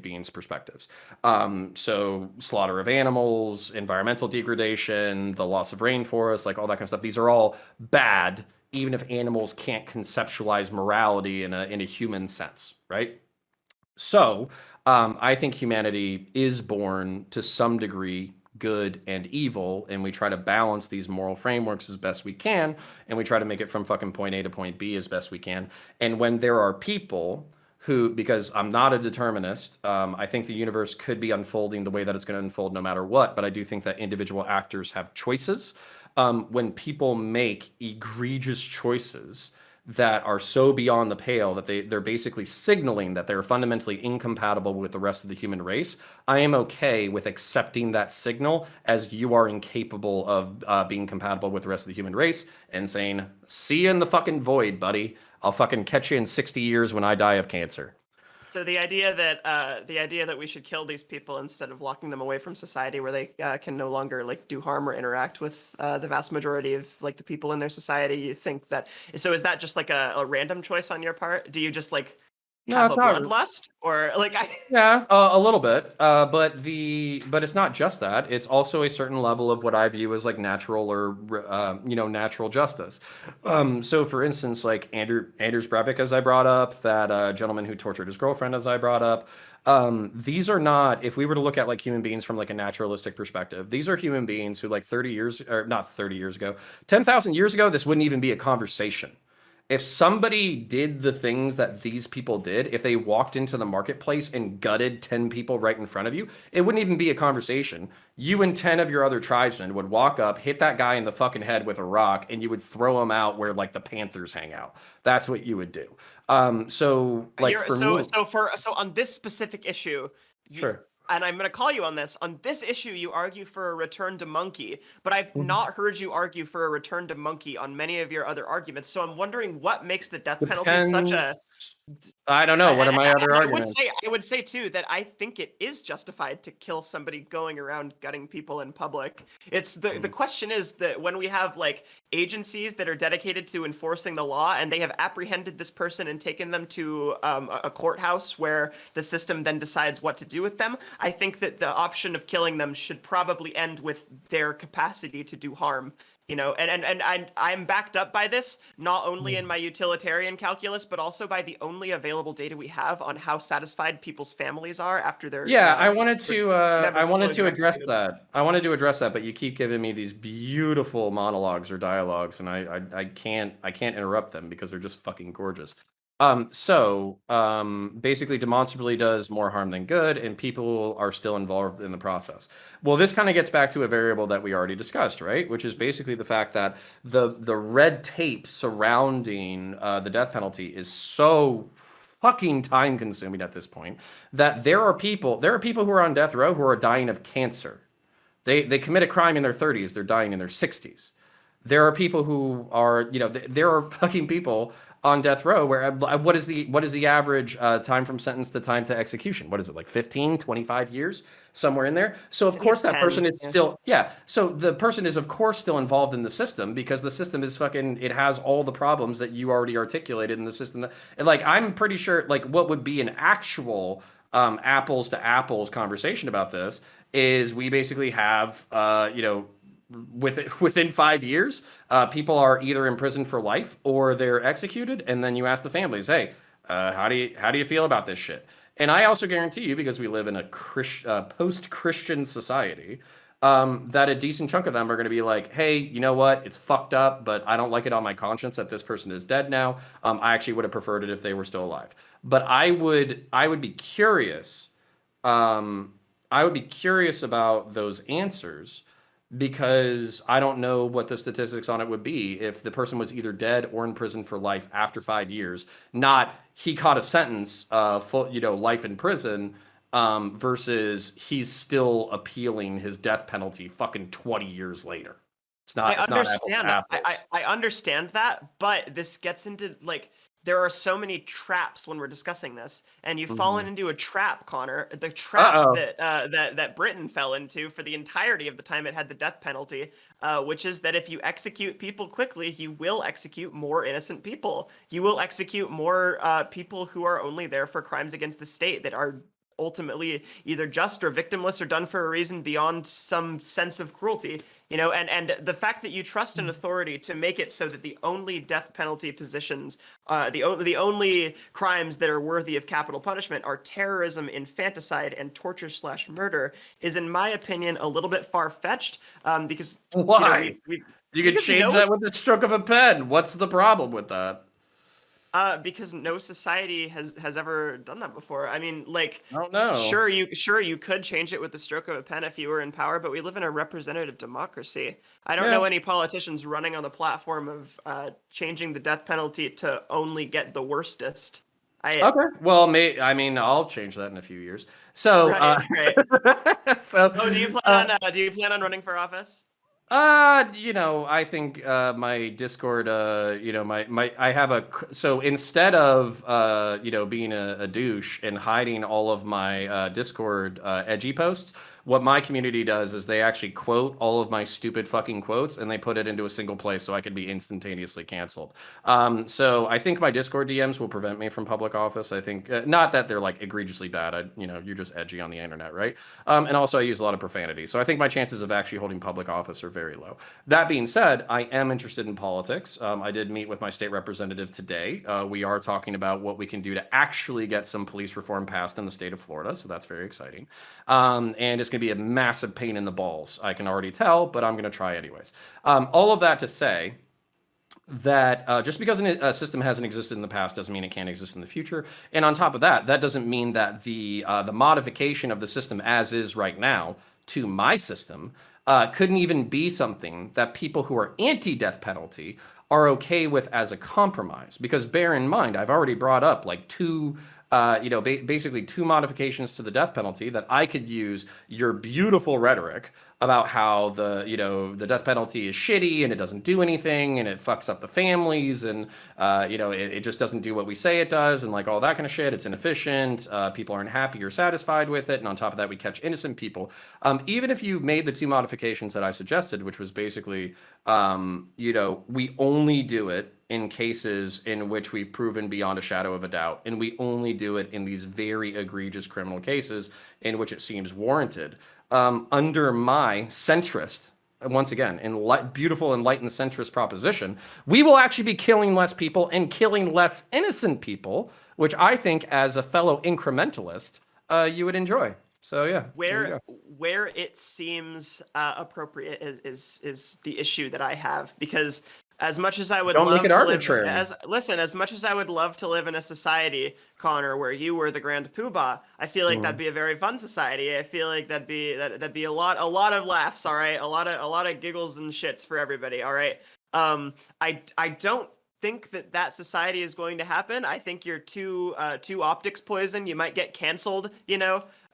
beings' perspectives. So slaughter of animals, environmental degradation, the loss of rainforests, like all that kind of stuff. These are all bad, even if animals can't conceptualize morality in a human sense, right? So I think humanity is born to some degree good and evil, and we try to balance these moral frameworks as best we can, and we try to make it from fucking point A to point B as best we can. And when there are people who, because I'm not a determinist, I think the universe could be unfolding the way that it's going to unfold no matter what, but I do think that individual actors have choices. When people make egregious choices that are so beyond the pale that they're basically signaling that they're fundamentally incompatible with the rest of the human race, I am okay with accepting that signal as you are incapable of being compatible with the rest of the human race and saying, see you in the fucking void, buddy. I'll fucking catch you in 60 years when I die of cancer. So the idea that we should kill these people instead of locking them away from society, where they can no longer like do harm or interact with the vast majority of like the people in their society, you think that? So is that just like a random choice on your part? Do you just like No, have it's a not. bloodlust, or like I? Yeah, a little bit, but it's not just that. It's also a certain level of what I view as like natural or natural justice. So for instance, like Anders Breivik, as I brought up, that gentleman who tortured his girlfriend, as I brought up. These are not. If we were to look at like human beings from like a naturalistic perspective, these are human beings who like 30 years, or not 30 years ago, 10,000 years ago, this wouldn't even be a conversation. If somebody did the things that these people did, if they walked into the marketplace and gutted 10 people right in front of you, it wouldn't even be a conversation. You and 10 of your other tribesmen would walk up, hit that guy in the fucking head with a rock, and you would throw him out where like the Panthers hang out. That's what you would do. So like You're for me, so on this specific issue, you, sure. and I'm going to call you on this. On this issue, you argue for a return to monkey, but I've not heard you argue for a return to monkey on many of your other arguments. So I'm wondering what makes the death penalty such Depends. a I don't know. What are my other and arguments? I would say too that I think it is justified to kill somebody going around gutting people in public. It's the question is that when we have like agencies that are dedicated to enforcing the law and they have apprehended this person and taken them to a courthouse where the system then decides what to do with them, I think that the option of killing them should probably end with their capacity to do harm. And I'm backed up by this, not only in my utilitarian calculus, but also by the only available data we have on how satisfied people's families are after their Yeah, I members of wanted clothing to are address executed. that. I wanted to address that, but you keep giving me these beautiful monologues or dialogues, and I can't interrupt them because they're just fucking gorgeous. Basically demonstrably does more harm than good, and people are still involved in the process. Well, this kind of gets back to a variable that we already discussed, right? Which is basically the fact that the red tape surrounding the death penalty is so fucking time consuming at this point that there are people who are on death row who are dying of cancer. They commit a crime in their 30s, they're dying in their 60s. There are people who are, there are fucking people on death row where what is the average time from sentence to time to execution? What is it, like 15, 25 years, somewhere in there? So of I think course it's that 10. person is Yeah. still, yeah. So the person is of course still involved in the system because the system is fucking, it has all the problems that you already articulated in the system. And like, I'm pretty sure like what would be an actual apples to apples conversation about this is we basically have, within 5 years, people are either imprisoned for life or they're executed, and then you ask the families, "Hey, how do you feel about this shit?" And I also guarantee you, because we live in a post-Christian society, that a decent chunk of them are going to be like, "Hey, you know what? It's fucked up, but I don't like it on my conscience that this person is dead now. I actually would have preferred it if they were still alive." But I would be curious. I would be curious about those answers because I don't know what the statistics on it would be if the person was either dead or in prison for life after 5 years. Not he caught a sentence, full, life in prison, versus he's still appealing his death penalty fucking 20 years later. It's I not. It's not apples to understand that. apples. I understand that, but this gets into like there are so many traps when we're discussing this, and you've fallen into a trap, Connor. The trap Uh oh. that Britain fell into for the entirety of the time it had the death penalty, which is that if you execute people quickly, you will execute more innocent people. You will execute more people who are only there for crimes against the state that are ultimately either just or victimless or done for a reason beyond some sense of cruelty. And the fact that you trust an authority to make it so that the only death penalty positions, the only crimes that are worthy of capital punishment are terrorism, infanticide, and torture/murder is, in my opinion, a little bit far-fetched. Because Why? we You could because change that with the stroke of a pen. What's the problem with that? because no society has ever done that before. I mean, like, I don't know. sure you could change it with the stroke of a pen if you were in power, but we live in a representative democracy. I don't Yeah. know any politicians running on the platform of changing the death penalty to only get the worstest. Okay. Well, I'll change that in a few years. So, Right. so, Oh, do you plan on running for office? I think my Discord, I have so instead of being a douche and hiding all of my Discord edgy posts, what my community does is they actually quote all of my stupid fucking quotes and they put it into a single place so I can be instantaneously canceled. So I think my Discord DMs will prevent me from public office. I think not that they're like egregiously bad. You're just edgy on the internet, right? And also I use a lot of profanity. So I think my chances of actually holding public office are very low. That being said, I am interested in politics. I did meet with my state representative today. We are talking about what we can do to actually get some police reform passed in the state of Florida. So that's very exciting. And it's going to be a massive pain in the balls. I can already tell, but I'm going to try anyways. All of that to say that just because a system hasn't existed in the past doesn't mean it can't exist in the future. And on top of that, that doesn't mean that the modification of the system as is right now to my system couldn't even be something that people who are anti-death penalty are okay with as a compromise. Because bear in mind, I've already brought up like two basically two modifications to the death penalty that I could use your beautiful rhetoric about how the death penalty is shitty and it doesn't do anything and it fucks up the families and it just doesn't do what we say it does and like all that kind of shit. It's inefficient. People aren't happy or satisfied with it, and on top of that, we catch innocent people. Even if you made the two modifications that I suggested, which was basically we only do it in cases in which we've proven beyond a shadow of a doubt, and we only do it in these very egregious criminal cases in which it seems warranted. Under my centrist, once again, beautiful enlightened centrist proposition, we will actually be killing less people and killing less innocent people, which I think, as a fellow incrementalist, you would enjoy. So yeah, there you go. Where it seems appropriate is the issue that I have, because As much as I would Don't make love it to live, arbitrary. as much as I would love to live in a society, Connor, where you were the Grand Poobah, I feel like that'd Mhm. be a very fun society. I feel like that'd be a lot of laughs, all right, a lot of giggles and shits for everybody, all right. I don't think that society is going to happen. I think you're too optics poison. You might get canceled,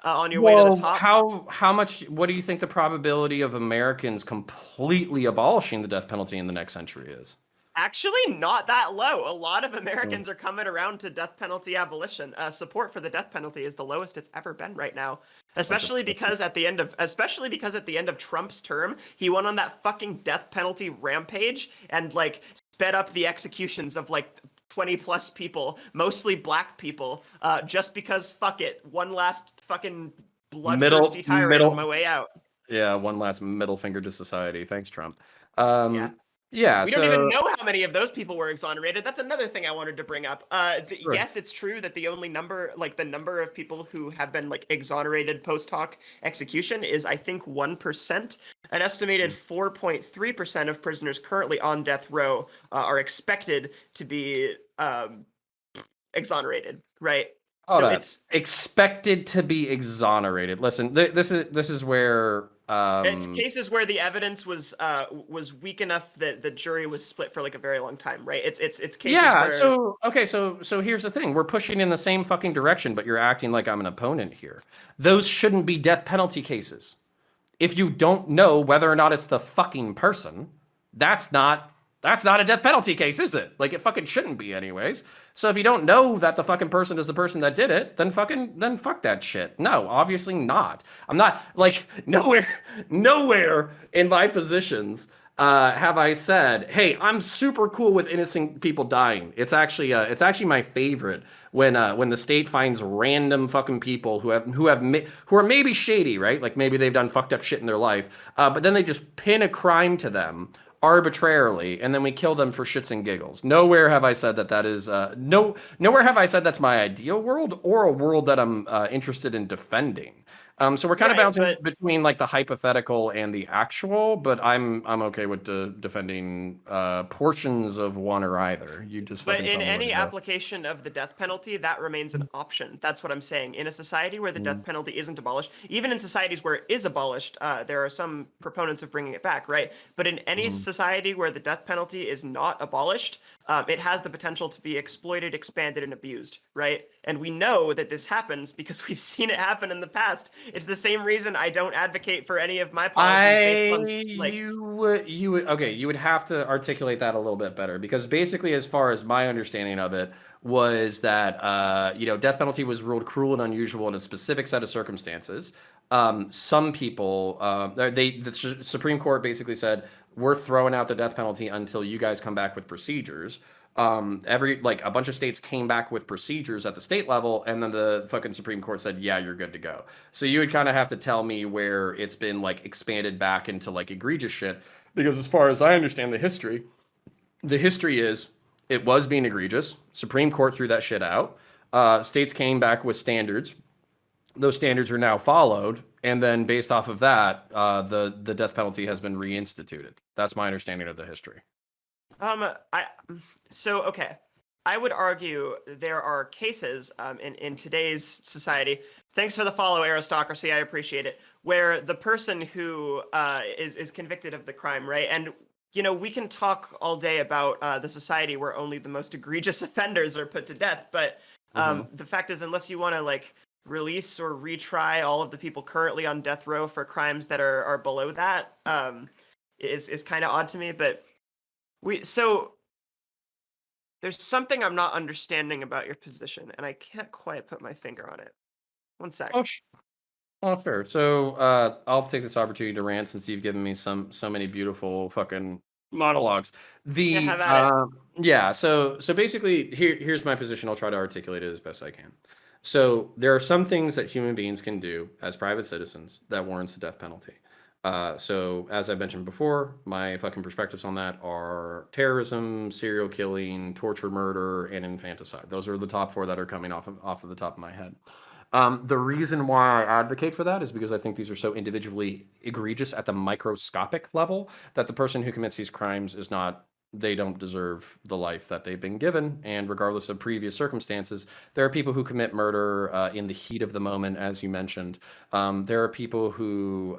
on your way to the Well, top. how much? What do you think the probability of Americans completely abolishing the death penalty in the next century is? Actually, not that low. A lot of Mm. Americans are coming around to death penalty abolition. Support for the death penalty is the lowest it's ever been right now. Like a Especially because at the end of Trump's term, he went on that fucking death penalty rampage and like sped up the executions of like 20 plus people, mostly black people, just because fuck it, one last fucking bloodthirsty tirade on my middle. way out. Yeah, one last middle finger to society. Thanks, Trump. Yeah. Yeah. We don't even So know how many of those people were exonerated. That's another thing I wanted to bring up. sure. Yes, it's true that the only number, like the number of people who have been like exonerated post hoc execution is, I think, 1%. An estimated 4.3% of prisoners currently on death row are expected to be exonerated, right? Hold So up. it's Expected to be exonerated. Listen, this is where it's cases where the evidence was weak enough that the jury was split for like a very long time, right? It's cases yeah. where So okay. So here's the thing. We're pushing in the same fucking direction, but you're acting like I'm an opponent here. Those shouldn't be death penalty cases. If you don't know whether or not it's the fucking person, that's not a death penalty case, is it? Like it fucking shouldn't be anyways. So if you don't know that the fucking person is the person that did it, then fuck that shit. No, obviously not. I'm not like nowhere in my positions have I said, "Hey, I'm super cool with innocent people dying." It's actually my favorite when the state finds random fucking people who are maybe shady, right? Like maybe they've done fucked up shit in their life, but then they just pin a crime to them arbitrarily, and then we kill them for shits and giggles. Nowhere have I said that is nowhere have I said that's my ideal world or a world that I'm interested in defending. So we're kind of right, bouncing but between like the hypothetical and the actual, but I'm okay with defending portions of one or either. You just But fucking in tell me where to any go. application of the death penalty, that remains an option. That's what I'm saying. In a society where the death penalty isn't abolished, even in societies where it is abolished, there are some proponents of bringing it back, right? But in any Mhm. society where the death penalty is not abolished, it has the potential to be exploited, expanded, and abused, right? And we know that this happens because we've seen it happen in the past. It's the same reason I don't advocate for any of my policies based on like You would have to articulate that a little bit better because basically, as far as my understanding of it, was that death penalty was ruled cruel and unusual in a specific set of circumstances. Some people, the Supreme Court basically said we're throwing out the death penalty until you guys come back with procedures. A bunch of states came back with procedures at the state level, and then the fucking Supreme Court said, yeah, you're good to go. So you would kind of have to tell me where it's been like expanded back into like egregious shit, because as far as I understand the history is it was being egregious. Supreme Court threw that shit out. States came back with standards. Those standards are now followed, and then based off of that, the death penalty has been reinstituted. That's my understanding of the history. I so okay. I would argue there are cases in today's society. Thanks for the follow, aristocracy. I appreciate it. Where the person who is convicted of the crime, right? And we can talk all day about the society where only the most egregious offenders are put to death, but Mhm. the fact is, unless you want to like release or retry all of the people currently on death row for crimes that are below that, is kind of odd to me. But so there's something I'm not understanding about your position, and I can't quite put my finger on it. One Oh, sec. Oh, fair. So I'll take this opportunity to rant since you've given me so many beautiful fucking monologues. Yeah, have The at it. Yeah. So basically, here's my position. I'll try to articulate it as best I can. So there are some things that human beings can do as private citizens that warrants the death penalty. So as I mentioned before, my fucking perspectives on that are terrorism, serial killing, torture, murder, and infanticide. Those are the top four that are coming off of the top of my head. The reason why I advocate for that is because I think these are so individually egregious at the microscopic level that the person who commits these crimes is not they don't deserve the life that they've been given. And regardless of previous circumstances, there are people who commit murder in the heat of the moment, as you mentioned. There are people who,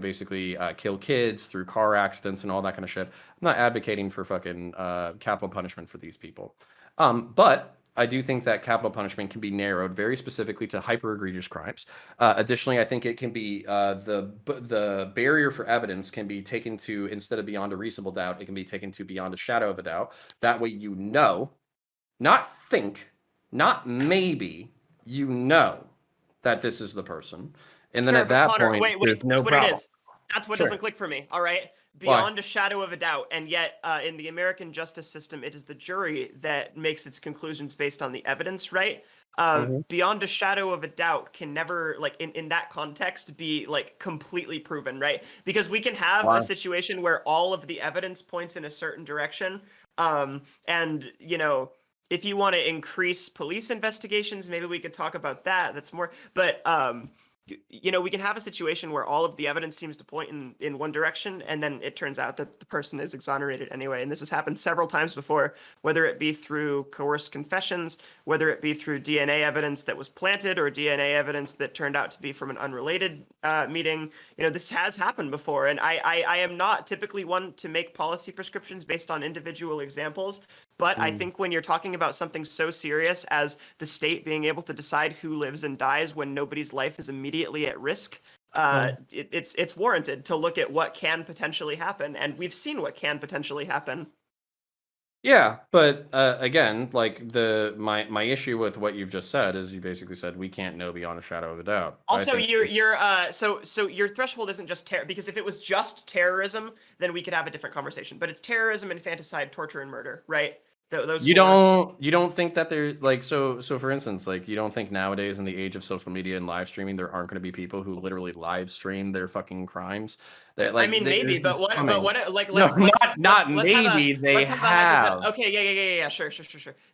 basically kill kids through car accidents and all that kind of shit. I'm not advocating for fucking capital punishment for these people. But I do think that capital punishment can be narrowed very specifically to hyper egregious crimes. Additionally, I think it can be the barrier for evidence can be taken to, instead of beyond a reasonable doubt, it can be taken to beyond a shadow of a doubt. That way, not think, not maybe, that this is the person, and then Sure, at but that Connor, point, wait, there's that's no what it problem. is. That's what Sure. doesn't click for me. All right, Why? beyond a shadow of a doubt, and yet in the American justice system, it is the jury that makes its conclusions based on the evidence, right? Beyond a shadow of a doubt can never, like in that context, be like completely proven, right? Because we can have Why? a situation where all of the evidence points in a certain direction, and if you want to increase police investigations, maybe we could talk about that. That's more, but we can have a situation where all of the evidence seems to point in one direction, and then it turns out that the person is exonerated anyway. And this has happened several times before, whether it be through coerced confessions, whether it be through DNA evidence that was planted, or DNA evidence that turned out to be from an unrelated meeting. This has happened before, and I am not typically one to make policy prescriptions based on individual examples. But I think when you're talking about something so serious as the state being able to decide who lives and dies when nobody's life is immediately at risk, it's warranted to look at what can potentially happen, and we've seen what can potentially happen. Yeah, but again, like my issue with what you've just said is you basically said we can't know beyond a shadow of a doubt. Also, so your threshold isn't just terror, because if it was just terrorism, then we could have a different conversation. But it's terrorism, infanticide, torture, and murder, right? Those You four. don't think that they're like, so for instance, like, you don't think nowadays in the age of social media and live streaming there aren't going to be people who literally live stream their fucking crimes? That, like, I mean, maybe, but what? coming. But what? Like, No, let's maybe they let's have a hypothetical. have. Okay, yeah. Sure.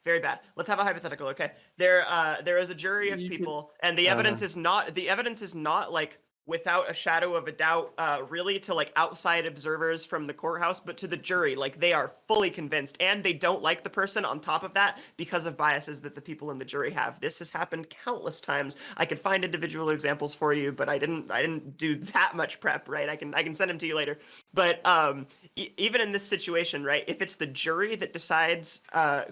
Very bad. Let's have a hypothetical. Okay, there is a jury of You could, people, and the evidence is not like without a shadow of a doubt, really to like outside observers from the courthouse, but to the jury, like they are fully convinced, and they don't like the person on top of that because of biases that the people in the jury have. This has happened countless times. I could find individual examples for you, but I didn't do that much prep, right? I can send them to you later. But even in this situation, right, if it's the jury that decides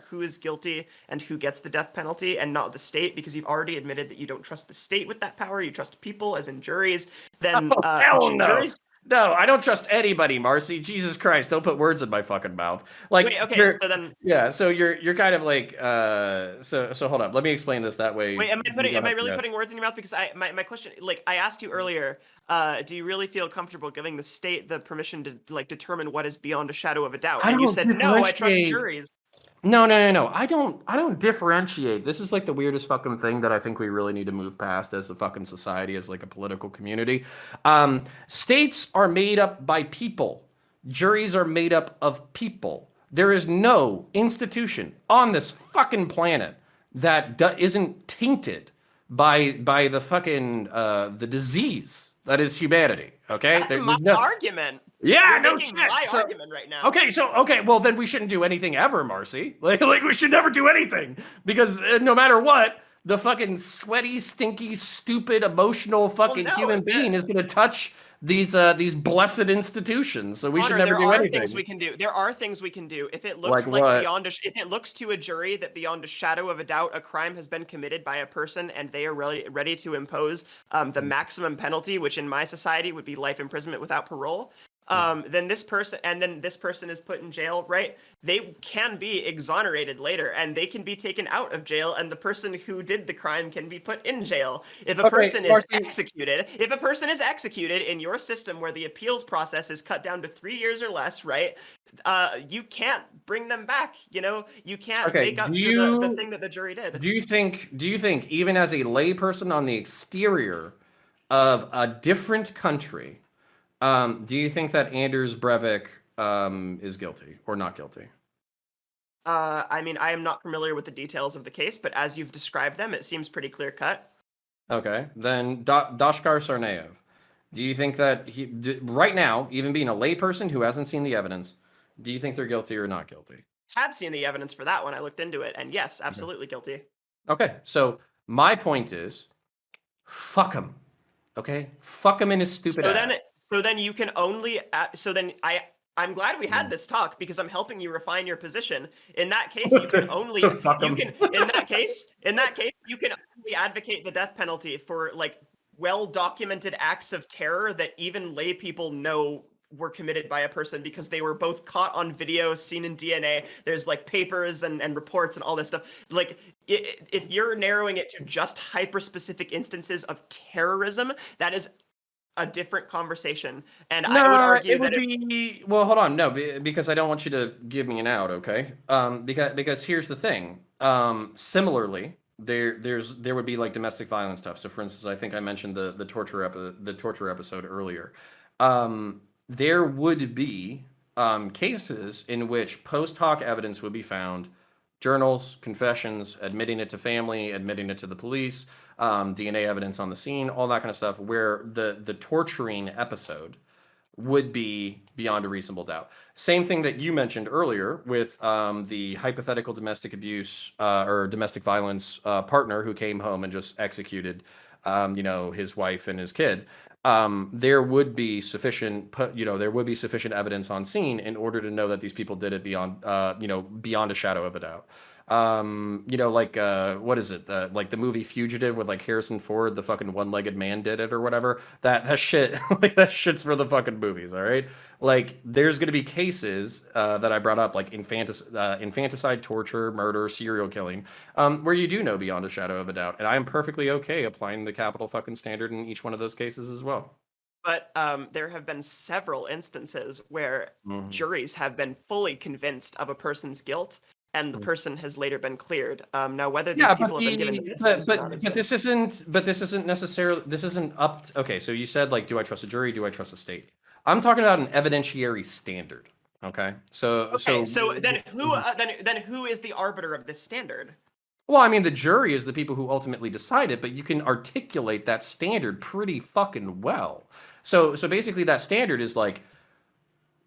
who is guilty and who gets the death penalty, and not the state, because you've already admitted that you don't trust the state with that power, you trust people, as in juries, then hell no. juries. No, I don't trust anybody, Marci. Jesus Christ, don't put words in my fucking mouth. Like, Wait, okay, so then. Yeah, so you're kind of like so hold up. Let me explain this that way. Wait, am I really putting words in your mouth? Because my question, like I asked you earlier, do you really feel comfortable giving the state the permission to like determine what is beyond a shadow of a doubt? And you said no, I trust juries. No. I don't differentiate. This is like the weirdest fucking thing that I think we really need to move past as a fucking society, as like a political community. States are made up by people. Juries are made up of people. There is no institution on this fucking planet that isn't tainted by the fucking the disease that is humanity. Okay, That's my argument. Yeah, You're no making shit. my argument right now. Okay, well then we shouldn't do anything ever, Marci. Like we should never do anything, because no matter what, the fucking sweaty, stinky, stupid, emotional fucking human being is going to touch these blessed institutions. So we should never do anything. There are things we can do. If it looks like if it looks to a jury that beyond a shadow of a doubt a crime has been committed by a person, and they are ready to impose the maximum penalty, which in my society would be life imprisonment without parole. Then this person is put in jail, right? They can be exonerated later, and they can be taken out of jail, and the person who did the crime can be put in jail. If a person is executed in your system where the appeals process is cut down to 3 years or less, right? You can't bring them back. You can't make up for the thing that the jury did. Do you think even as a layperson on the exterior of a different country, do you think that Anders Breivik is guilty or not guilty? I mean, I am not familiar with the details of the case, but as you've described them, it seems pretty clear cut. Okay, then Dashkar Sarnaev, do you think that right now, even being a layperson who hasn't seen the evidence, Do you think they're guilty or not guilty? Have seen the evidence for that one. I looked into it, and yes, absolutely guilty. Okay, so my point is, fuck him. Okay, fuck him in his stupid ass. So then you can only. I'm glad we had this talk because I'm helping you refine your position. In that case, you can only So fuck you 'em. can in that case you can only advocate the death penalty for like well-documented acts of terror that even lay people know were committed by a person because they were both caught on video, seen in DNA. There's like papers and reports and all this stuff. Like if you're narrowing it to just hyper-specific instances of terrorism, that is a different conversation. And I would argue it would be well. Hold on, no, because I don't want you to give me an out, okay? Because here's the thing. Similarly, there would be like domestic violence stuff. So, for instance, I think I mentioned the torture episode earlier. There would be cases in which post hoc evidence would be found, journals, confessions, admitting it to family, admitting it to the police, DNA evidence on the scene, all that kind of stuff, where the torturing episode would be beyond a reasonable doubt. Same thing that you mentioned earlier with the hypothetical domestic abuse or domestic violence partner who came home and just executed, his wife and his kid. There would be sufficient evidence on scene in order to know that these people did it beyond a shadow of a doubt. What is it? Like the movie Fugitive with like Harrison Ford, the fucking one-legged man did it or whatever. That shit, like that shit's for the fucking movies, all right? Like there's gonna be cases that I brought up, like infanticide, torture, murder, serial killing, where you do know beyond a shadow of a doubt, and I am perfectly okay applying the capital fucking standard in each one of those cases as well. But there have been several instances where juries have been fully convinced of a person's guilt, and the person has later been cleared. Now, whether these people have been given the instance or not is this isn't necessarily okay. So you said like, do I trust a jury? Do I trust a state? I'm talking about an evidentiary standard. Okay, so then who is the arbiter of this standard? Well, I mean, the jury is the people who ultimately decide it, but you can articulate that standard pretty fucking well. So basically, that standard is like,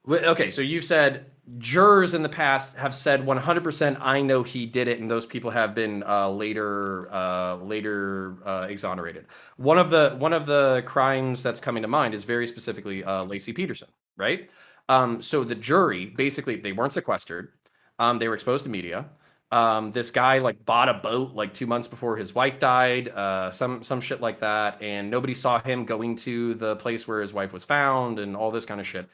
okay, so you've said jurors in the past have said 100% I know he did it, and those people have been later exonerated. One of the crimes that's coming to mind is very specifically Lacey Peterson, right? So the jury, basically, they weren't sequestered. They were exposed to media. This guy like bought a boat like 2 months before his wife died, some shit like that, and nobody saw him going to the place where his wife was found and all this kind of shit.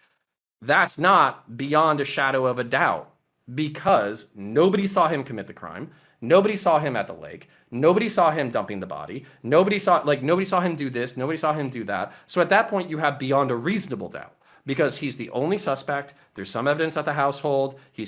That's not beyond a shadow of a doubt because nobody saw him commit the crime. Nobody saw him at the lake. Nobody saw him dumping the body. Nobody saw him do this. Nobody saw him do that. So at that point, you have beyond a reasonable doubt because he's the only suspect. There's some evidence at the household. He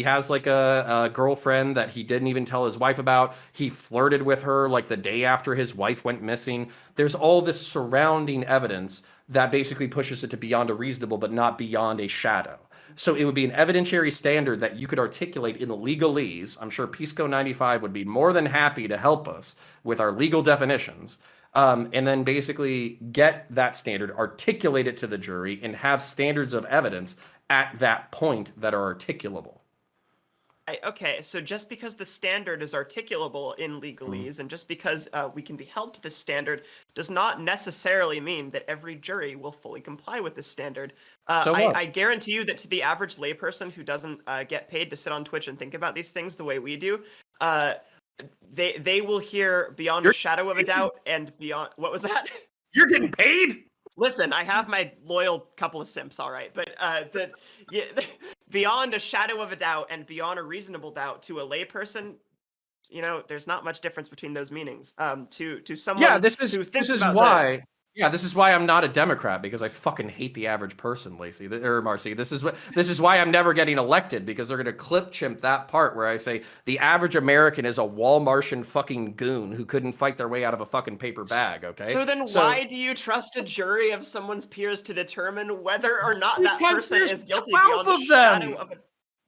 has like a girlfriend that he didn't even tell his wife about. He flirted with her like the day after his wife went missing. There's all this surrounding evidence that basically pushes it to beyond a reasonable, but not beyond a shadow. So it would be an evidentiary standard that you could articulate in legalese. I'm sure Pisco 95 would be more than happy to help us with our legal definitions. And then basically get that standard, articulate it to the jury, and have standards of evidence at that point that are articulable. Okay, so just because the standard is articulable in legalese, and just because we can be held to this standard, does not necessarily mean that every jury will fully comply with this standard. I guarantee you that to the average layperson who doesn't get paid to sit on Twitch and think about these things the way we do, they will hear beyond a shadow of a doubt and beyond. What was that? You're getting paid? Listen, I have my loyal couple of simps, all right, but beyond a shadow of a doubt and beyond a reasonable doubt to a layperson, there's not much difference between those meanings. To someone this is why I'm not a Democrat, because I fucking hate the average person, Lacey or Marcy. This is why I'm never getting elected, because they're gonna clip chimp that part where I say the average American is a Walmartian fucking goon who couldn't fight their way out of a fucking paper bag. Okay. So why do you trust a jury of someone's peers to determine whether or not that person is guilty beyond the shadow of a?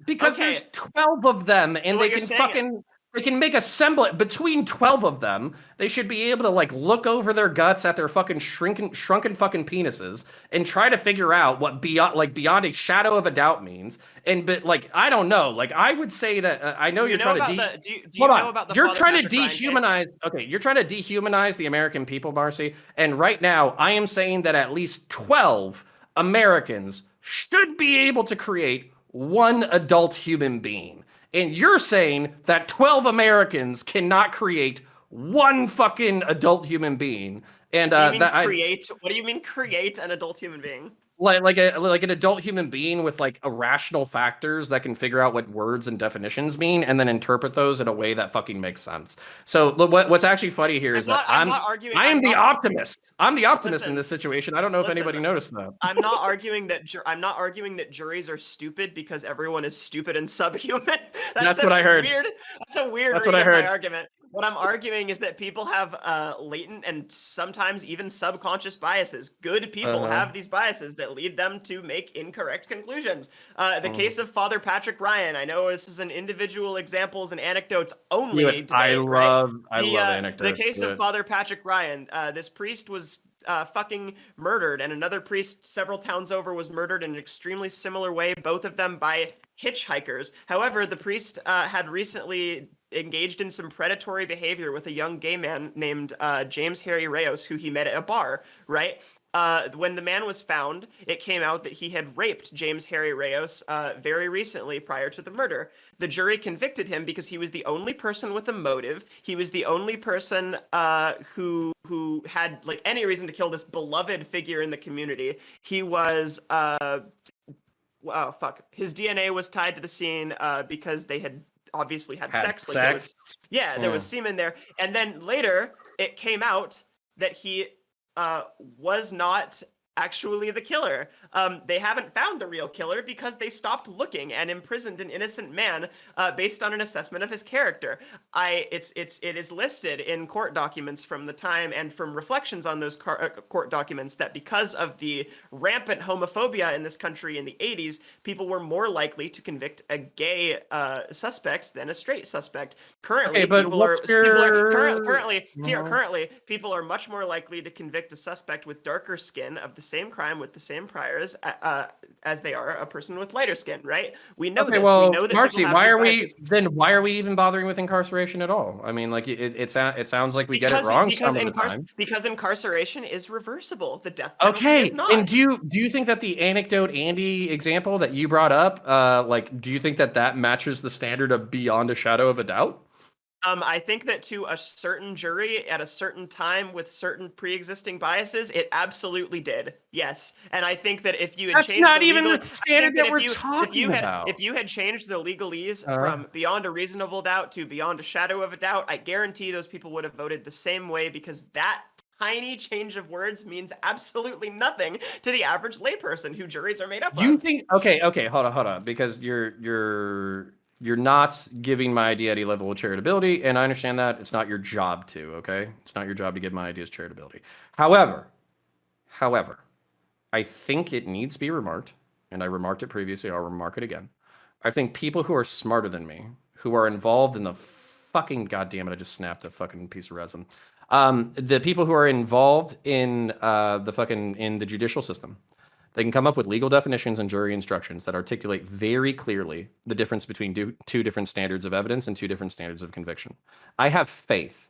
Because there's 12 of them, and they can fucking. They can make a semblance between 12 of them. They should be able to like look over their guts at their fucking shrunken fucking penises and try to figure out what beyond a shadow of a doubt means. But like I don't know. Like I would say that I know you're trying to do you hold know on. about the You're Father trying to Patrick Ryan case? dehumanize. Okay, you're trying to dehumanize the American people, Marcy. And right now, I am saying that at least 12 Americans should be able to create one adult human being. And you're saying that 12 Americans cannot create one fucking adult human being. And What do you mean create an adult human being? like an adult human being with like irrational factors that can figure out what words and definitions mean and then interpret those in a way that fucking makes sense. So what's actually funny here is that I am the optimist. I'm the optimist in this situation. I don't know if anybody noticed that. I'm not arguing that juries are stupid because everyone is stupid and subhuman. That's what I heard. That's a weird read of my argument. What I'm arguing is that people have latent and sometimes even subconscious biases. Good people have these biases that lead them to make incorrect conclusions. The case of Father Patrick Ryan, I know this is an individual examples and anecdotes only debate, I love anecdotes. The case of Father Patrick Ryan, this priest was fucking murdered, and another priest several towns over was murdered in an extremely similar way, both of them by hitchhikers. However, the priest had recently engaged in some predatory behavior with a young gay man named James Harry Reyes, who he met at a bar, right? When the man was found, it came out that he had raped James Harry Reyes very recently prior to the murder. The jury convicted him because he was the only person with a motive. He was the only person who had like any reason to kill this beloved figure in the community. He was his DNA was tied to the scene because they had obviously had sex. Like there was semen there. And then later it came out that he was not actually the killer. They haven't found the real killer because they stopped looking and imprisoned an innocent man based on an assessment of his character. It is listed in court documents from the time and from reflections on those court documents that because of the rampant homophobia in this country in the 80s, people were more likely to convict a gay suspect than a straight suspect. Currently, people are much more likely to convict a suspect with darker skin of the same crime with the same priors as they are a person with lighter skin, right? We know this. Well, we know that Marcy, why are we even bothering with incarceration at all? I mean, like it sounds like we get it wrong some of the time. Because incarceration is reversible. The death penalty is not. And do you think that the anecdote Andy example that you brought up, do you think that matches the standard of beyond a shadow of a doubt? I think that to a certain jury at a certain time with certain pre-existing biases, it absolutely did. Yes, and I think that if you had changed the standard that we're talking about. If you had changed the legalese from beyond a reasonable doubt to beyond a shadow of a doubt, I guarantee those people would have voted the same way because that tiny change of words means absolutely nothing to the average layperson who juries are made up of. You think? Okay, hold on, because you're not giving my idea any level of charitability, and I understand that. It's not your job to, okay? It's not your job to give my ideas charitability. However, I think it needs to be remarked, and I remarked it previously, I'll remark it again. I think people who are smarter than me, who are involved in the fucking, goddamn it, I just snapped a fucking piece of resin. The people who are involved in the judicial system, they can come up with legal definitions and jury instructions that articulate very clearly the difference between two different standards of evidence and two different standards of conviction. I have faith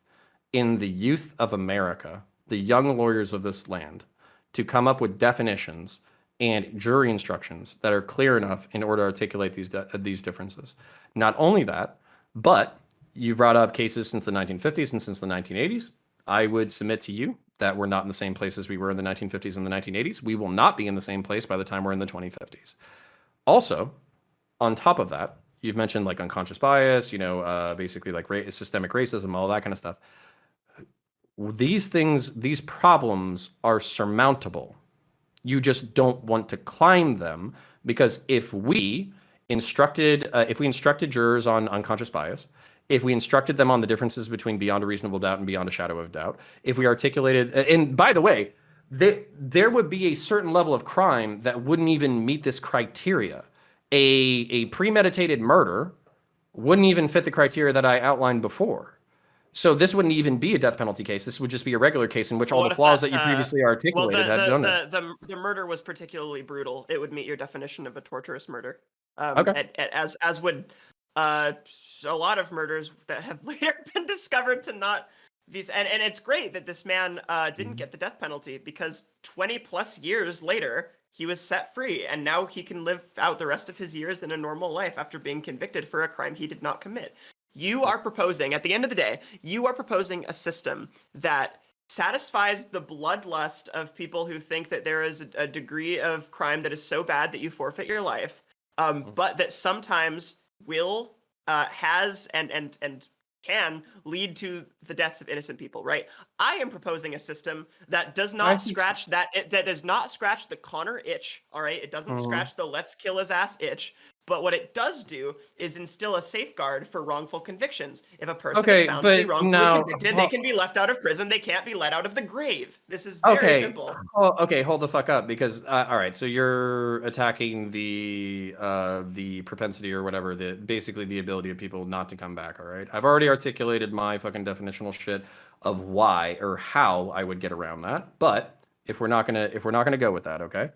in the youth of America, the young lawyers of this land, to come up with definitions and jury instructions that are clear enough in order to articulate these differences. Not only that, but you brought up cases since the 1950s and since the 1980s. I would submit to you that we're not in the same place as we were in the 1950s and the 1980s. We will not be in the same place by the time we're in the 2050s. Also, on top of that, you've mentioned like unconscious bias, basically like systemic racism, all that kind of stuff. These problems are surmountable. You just don't want to climb them because if we instructed jurors on unconscious bias, if we instructed them on the differences between beyond a reasonable doubt and beyond a shadow of doubt, if we articulated, and by the way, there would be a certain level of crime that wouldn't even meet this criteria. A premeditated murder wouldn't even fit the criteria that I outlined before. So this wouldn't even be a death penalty case. This would just be a regular case in which all What the if flaws that's, that you previously well, articulated had done it. the murder was particularly brutal. It would meet your definition of a torturous murder. Okay. As would a lot of murders that have later been discovered to not be. And it's great that this man didn't get the death penalty, because 20 plus years later he was set free, and now he can live out the rest of his years in a normal life after being convicted for a crime he did not commit. You are proposing, at the end of the day, you are proposing a system that satisfies the bloodlust of people who think that there is a degree of crime that is so bad that you forfeit your life, but that sometimes will, has, and can lead to the deaths of innocent people, right? I am proposing a system that does not scratch that does not scratch the Connor itch, all right? It doesn't scratch the let's kill his ass itch. But what it does do is instill a safeguard for wrongful convictions. If a person is found to be wrongfully convicted, they can be left out of prison. They can't be let out of the grave. This is very simple. Okay, hold the fuck up, because all right, so you're attacking the propensity or whatever, basically the ability of people not to come back. All right, I've already articulated my fucking definitional shit of why or how I would get around that. But if we're not gonna go with that, okay.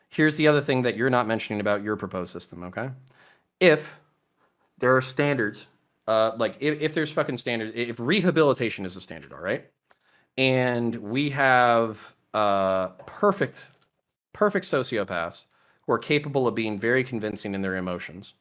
Here's the other thing that you're not mentioning about your proposed system, okay? If there are standards, like if there's fucking standards, if rehabilitation is a standard, all right? And we have perfect sociopaths who are capable of being very convincing in their emotions,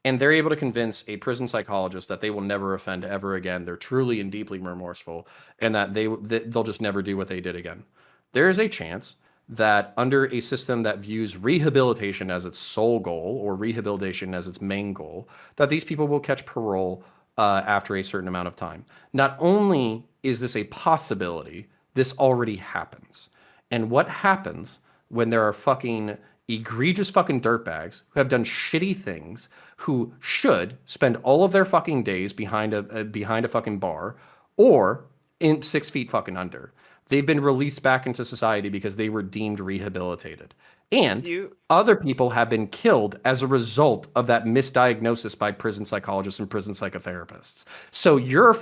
and they're able to convince a prison psychologist that they will never offend ever again. They're truly and deeply remorseful, and that they'll just never do what they did again. There is a chance that under a system that views rehabilitation as its sole goal, or rehabilitation as its main goal, that these people will catch parole after a certain amount of time. Not only is this a possibility, this already happens. And what happens when there are fucking egregious fucking dirtbags who have done shitty things, who should spend all of their fucking days behind a fucking bar, or in 6 feet fucking under? They've been released back into society because they were deemed rehabilitated. And other people have been killed as a result of that misdiagnosis by prison psychologists and prison psychotherapists. So you're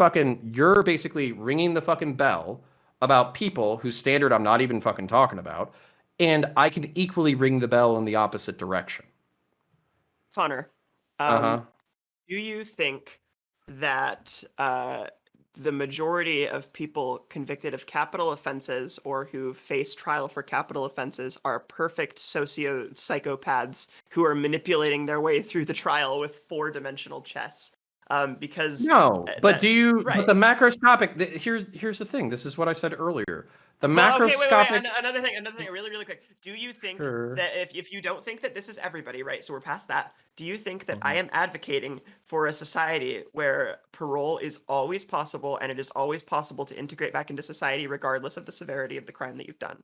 basically ringing the fucking bell about people whose standard I'm not even fucking talking about. And I can equally ring the bell in the opposite direction. Connor, do you think that the majority of people convicted of capital offenses or who face trial for capital offenses are perfect psychopaths who are manipulating their way through the trial with 4-dimensional chess? Because no, but right. But the macroscopic. Here's the thing. This is what I said earlier. The macroscopic. Okay, wait. Another thing, really quick. Do you think that if you don't think that this is everybody, right? So we're past that. Do you think that I am advocating for a society where parole is always possible, and it is always possible to integrate back into society regardless of the severity of the crime that you've done?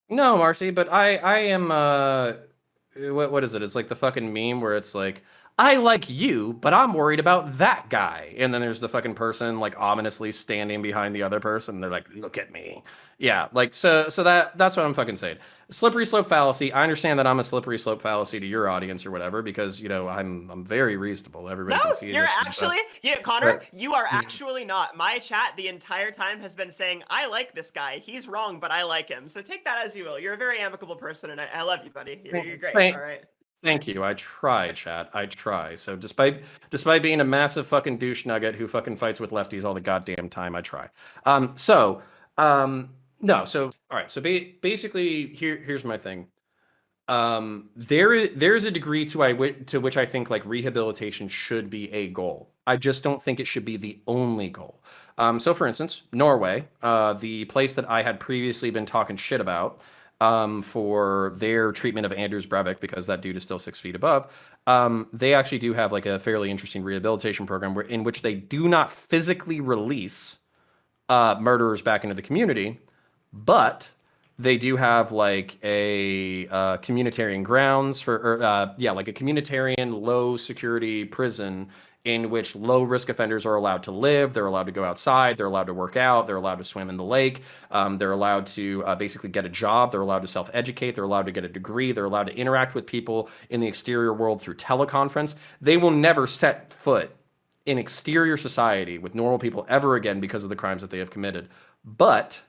No, Marcy, but I am what is it? It's like the fucking meme where it's like, I like you, but I'm worried about that guy. And then there's the fucking person like ominously standing behind the other person. They're like, look at me. Yeah, like so that's what I'm fucking saying. Slippery slope fallacy. I understand that I'm a slippery slope fallacy to your audience or whatever, because you know I'm very reasonable. Everybody can see you're actually Connor, you are actually not. My chat the entire time has been saying, I like this guy. He's wrong, but I like him. So take that as you will. You're a very amicable person, and I love you, buddy. You're great. All right. Thank you. I try, chat. I try. So despite being a massive fucking douche nugget who fucking fights with lefties all the goddamn time, I try. No. So all right. So basically, here's my thing. There's a degree to which I think like rehabilitation should be a goal. I just don't think it should be the only goal. So for instance, Norway, the place that I had previously been talking shit about, for their treatment of Anders Breivik, because that dude is still 6 feet above, they actually do have like a fairly interesting rehabilitation program in which they do not physically release murderers back into the community, but they do have like a communitarian grounds for, like a communitarian low security prison in which low risk offenders are allowed to live. They're allowed to go outside. They're allowed to work out. They're allowed to swim in the lake. They're allowed to basically get a job. They're allowed to self-educate. They're allowed to get a degree. They're allowed to interact with people in the exterior world through teleconference. They will never set foot in exterior society with normal people ever again because of the crimes that they have committed. But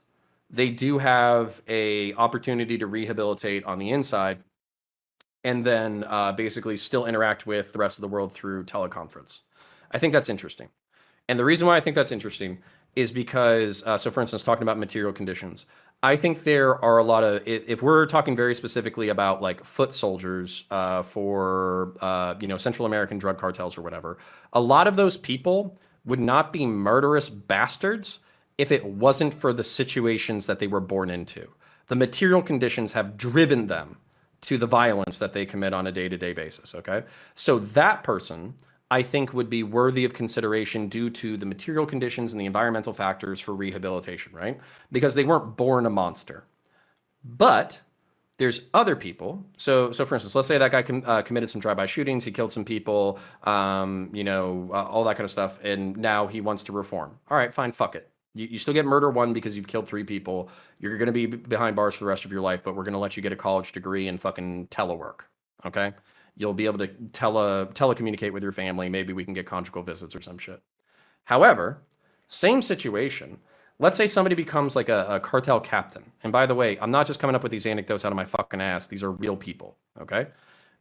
they do have a opportunity to rehabilitate on the inside and then basically still interact with the rest of the world through teleconference. I think that's interesting. And the reason why I think that's interesting is because, so for instance, talking about material conditions, I think there are a lot of, if we're talking very specifically about like foot soldiers for, Central American drug cartels or whatever, a lot of those people would not be murderous bastards if it wasn't for the situations that they were born into. The material conditions have driven them to the violence that they commit on a day-to-day basis, okay? So that person, I think, would be worthy of consideration due to the material conditions and the environmental factors for rehabilitation, right? Because they weren't born a monster. But there's other people. So for instance, let's say that guy committed some drive-by shootings, he killed some people, all that kind of stuff, and now he wants to reform. All right, fine, fuck it. You still get murder one because you've killed 3 people. You're going to be behind bars for the rest of your life, but we're going to let you get a college degree and fucking telework. Okay? You'll be able to telecommunicate with your family. Maybe we can get conjugal visits or some shit. However, same situation. Let's say somebody becomes like a cartel captain. And by the way, I'm not just coming up with these anecdotes out of my fucking ass. These are real people. Okay?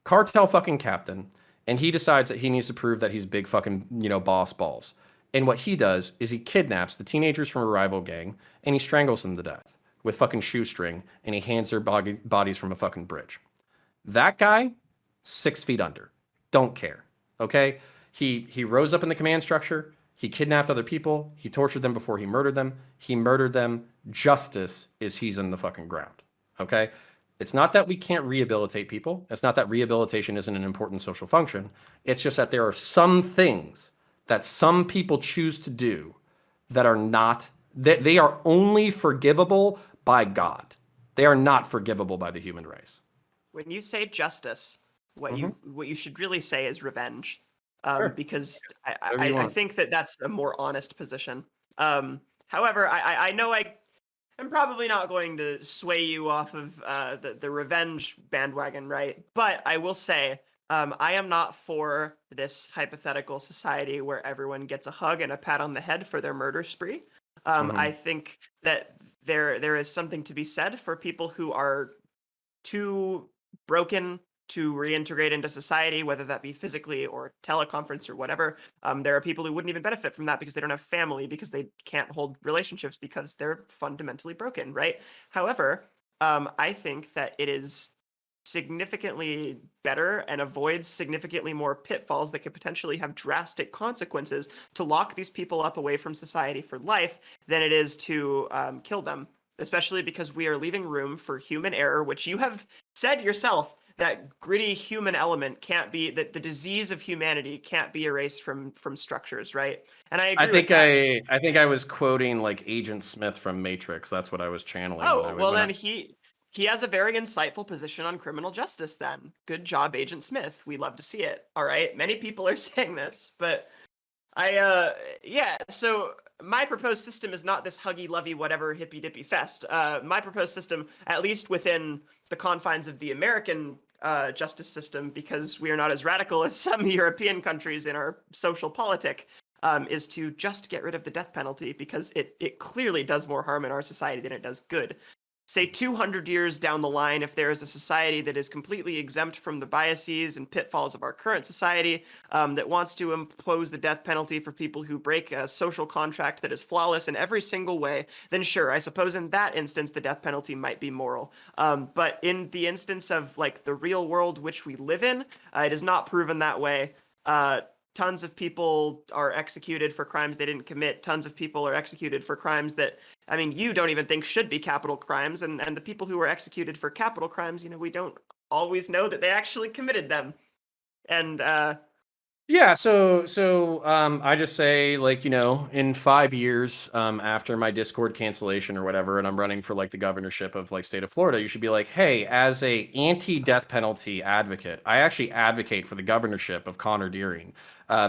Cartel fucking captain. And he decides that he needs to prove that he's big fucking, boss balls. And what he does is he kidnaps the teenagers from a rival gang and he strangles them to death with fucking shoestring and he hands their bodies from a fucking bridge. That guy, 6 feet under. Don't care. Okay? He rose up in the command structure. He kidnapped other people. He tortured them before he murdered them. He murdered them. Justice is he's in the fucking ground. Okay? It's not that we can't rehabilitate people. It's not that rehabilitation isn't an important social function. It's just that there are some things that some people choose to do that are not, that they are only forgivable by God. They are not forgivable by the human race. When you say justice, what you should really say is revenge, Sure. because Whatever you I want. think that's a more honest position. However, I know I'm probably not going to sway you off of the revenge bandwagon, right? But I will say, I am not for this hypothetical society where everyone gets a hug and a pat on the head for their murder spree. I think that there is something to be said for people who are too broken to reintegrate into society, whether that be physically or teleconference or whatever. There are people who wouldn't even benefit from that because they don't have family, because they can't hold relationships, because they're fundamentally broken, right? However, I think that it is significantly better and avoids significantly more pitfalls that could potentially have drastic consequences to lock these people up away from society for life than it is to kill them, especially because we are leaving room for human error, which you have said yourself, that gritty human element can't be, that the disease of humanity can't be erased from structures, right? And I agree with that. I think I was quoting like Agent Smith from Matrix. That's what I was channeling. Oh, well then he has a very insightful position on criminal justice then. Good job, Agent Smith. We love to see it. All right. Many people are saying this, but yeah, so my proposed system is not this huggy lovey whatever hippy dippy fest. My proposed system, at least within the confines of the American justice system, because we are not as radical as some European countries in our social politic, is to just get rid of the death penalty, because it clearly does more harm in our society than it does good. Say 200 years down the line, if there is a society that is completely exempt from the biases and pitfalls of our current society, that wants to impose the death penalty for people who break a social contract that is flawless in every single way, then sure, I suppose in that instance, the death penalty might be moral. But in the instance of like the real world which we live in, it is not proven that way. Tons of people are executed for crimes they didn't commit. Tons of people are executed for crimes that, I mean, you don't even think should be capital crimes. And the people who are executed for capital crimes, we don't always know that they actually committed them. And Yeah, so I just say like, in 5 years after my Discord cancellation or whatever, and I'm running for like the governorship of like state of Florida, you should be like, hey, as a anti-death penalty advocate, I actually advocate for the governorship of Connor Deering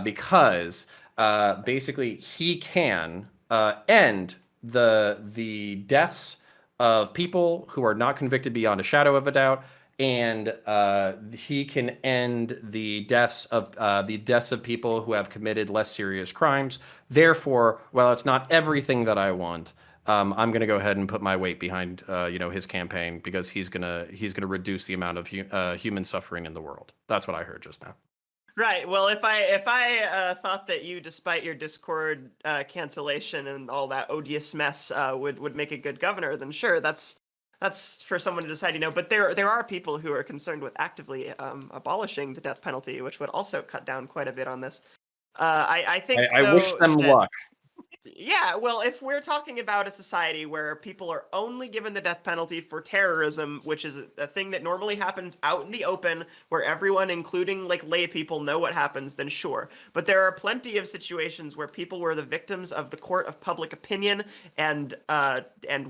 because basically he can end the deaths of people who are not convicted beyond a shadow of a doubt, and he can end the deaths of people who have committed less serious crimes. Therefore, while it's not everything that I want, I'm going to go ahead and put my weight behind his campaign, because he's gonna reduce the amount of human suffering in the world. That's what I heard just now. Right. Well, if I thought that you, despite your Discord cancellation and all that odious mess, would make a good governor, then sure, that's for someone to decide. But there are people who are concerned with actively abolishing the death penalty, which would also cut down quite a bit on this. I think I wish though them that luck. yeah, well, if we're talking about a society where people are only given the death penalty for terrorism, which is a thing that normally happens out in the open, where everyone, including like lay people, know what happens, then sure. But there are plenty of situations where people were the victims of the court of public opinion and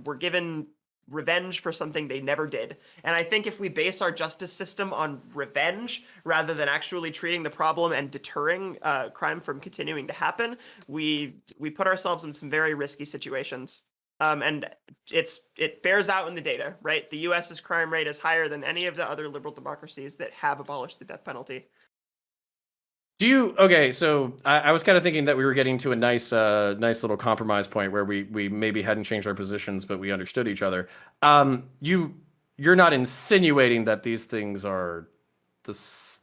were given revenge for something they never did. And I think if we base our justice system on revenge rather than actually treating the problem and deterring crime from continuing to happen, we put ourselves in some very risky situations. And it bears out in the data, right? The US's crime rate is higher than any of the other liberal democracies that have abolished the death penalty. Okay, so I was kind of thinking that we were getting to a nice little compromise point where we maybe hadn't changed our positions, but we understood each other. You're not insinuating that these things are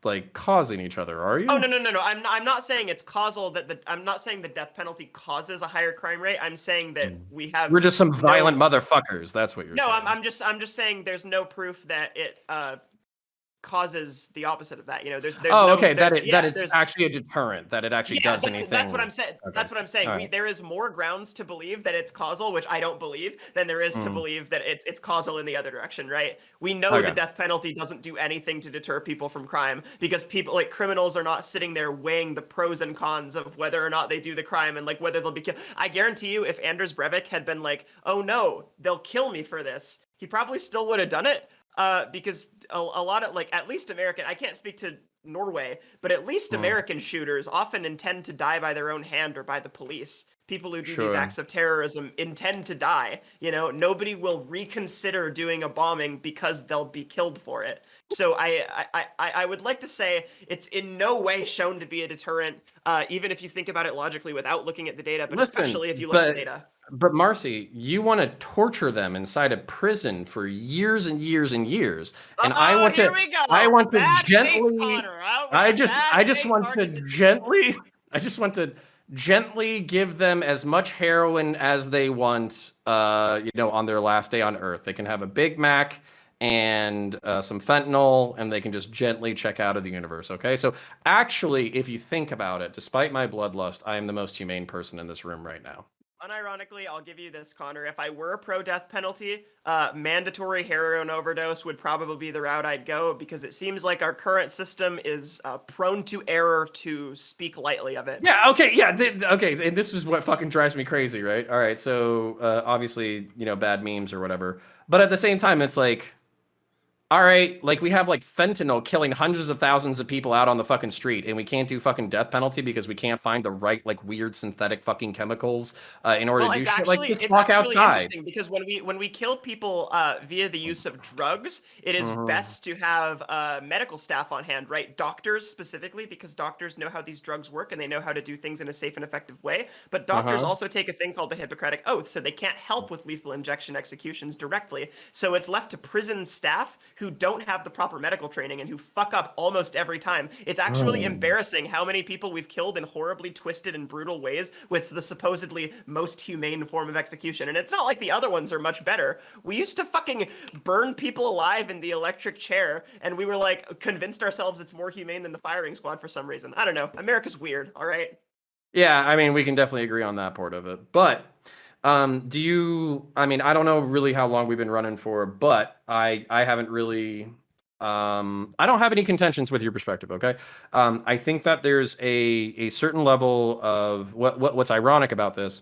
like causing each other, are you? Oh no. I'm not saying it's causal I'm not saying the death penalty causes a higher crime rate. I'm saying that we have We're just some violent motherfuckers. That's what you're saying. No, I'm just saying there's no proof that it causes the opposite of that. There's okay. there's, That it's actually a deterrent. That it actually yeah, does anything. that's what I'm saying. Okay. That's what I'm saying. Right. There is more grounds to believe that it's causal, which I don't believe, than there is to believe that it's causal in the other direction, right? We know the death penalty doesn't do anything to deter people from crime, because people, like criminals, are not sitting there weighing the pros and cons of whether or not they do the crime and like whether they'll be killed. I guarantee you, if Anders Breivik had been like, "Oh no, they'll kill me for this," he probably still would have done it. Because a lot of, like, at least American, I can't speak to Norway, but at least American shooters often intend to die by their own hand or by the police. People who do these acts of terrorism intend to die. Nobody will reconsider doing a bombing because they'll be killed for it. So I would like to say it's in no way shown to be a deterrent, even if you think about it logically without looking at the data, but especially if you look at the data. But Marci, you want to torture them inside a prison for years and years and years, and I want to gently. I just want to gently give them as much heroin as they want. On their last day on Earth, they can have a Big Mac and some fentanyl, and they can just gently check out of the universe. Okay, so actually, if you think about it, despite my bloodlust, I am the most humane person in this room right now. Unironically, I'll give you this, Connor. If I were a pro-death penalty, mandatory heroin overdose would probably be the route I'd go, because it seems like our current system is prone to error, to speak lightly of it. Yeah, okay, yeah, okay, and this is what fucking drives me crazy, right? All right, so obviously, bad memes or whatever, but at the same time, it's like, all right, like we have like fentanyl killing hundreds of thousands of people out on the fucking street, and we can't do fucking death penalty because we can't find the right like weird synthetic fucking chemicals in order to do shit. Like just walk outside. Interesting, because when we kill people via the use of drugs, it is best to have medical staff on hand, right? Doctors specifically, because doctors know how these drugs work and they know how to do things in a safe and effective way. But doctors also take a thing called the Hippocratic Oath, so they can't help with lethal injection executions directly. So it's left to prison staff who don't have the proper medical training and who fuck up almost every time. It's actually embarrassing how many people we've killed in horribly twisted and brutal ways with the supposedly most humane form of execution. And it's not like the other ones are much better. We used to fucking burn people alive in the electric chair, and we were like convinced ourselves it's more humane than the firing squad for some reason. I don't know. America's weird, all right? Yeah, I mean, we can definitely agree on that part of it. But I don't know really how long we've been running for, but I haven't really, I don't have any contentions with your perspective, okay? I think that there's a certain level of what's ironic about this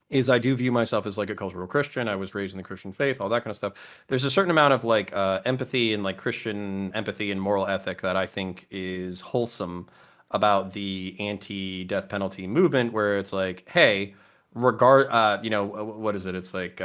is I do view myself as like a cultural Christian. I was raised in the Christian faith, all that kind of stuff. There's a certain amount of like empathy and like Christian empathy and moral ethic that I think is wholesome about the anti-death penalty movement, where it's like, hey, what is it? It's like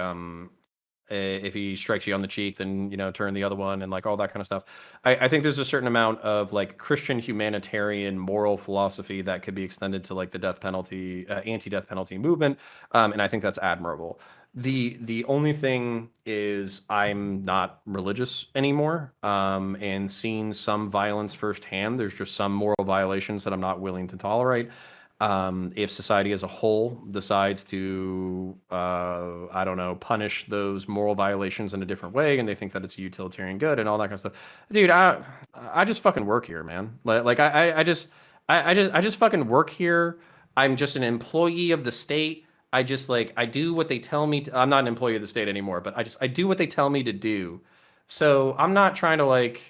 if he strikes you on the cheek, then turn the other one, and like all that kind of stuff. I think there's a certain amount of like Christian humanitarian moral philosophy that could be extended to like the death penalty, anti-death penalty movement, and I think that's admirable. The only thing is I'm not religious anymore, and seeing some violence firsthand, there's just some moral violations that I'm not willing to tolerate. If society as a whole decides to, I don't know, punish those moral violations in a different way, and they think that it's a utilitarian good and all that kind of stuff, dude, I just fucking work here, man. Like I just fucking work here. I'm just an employee of the state. I just like I do what they tell me to. I'm not an employee of the state anymore, but I do what they tell me to do. So I'm not trying to like.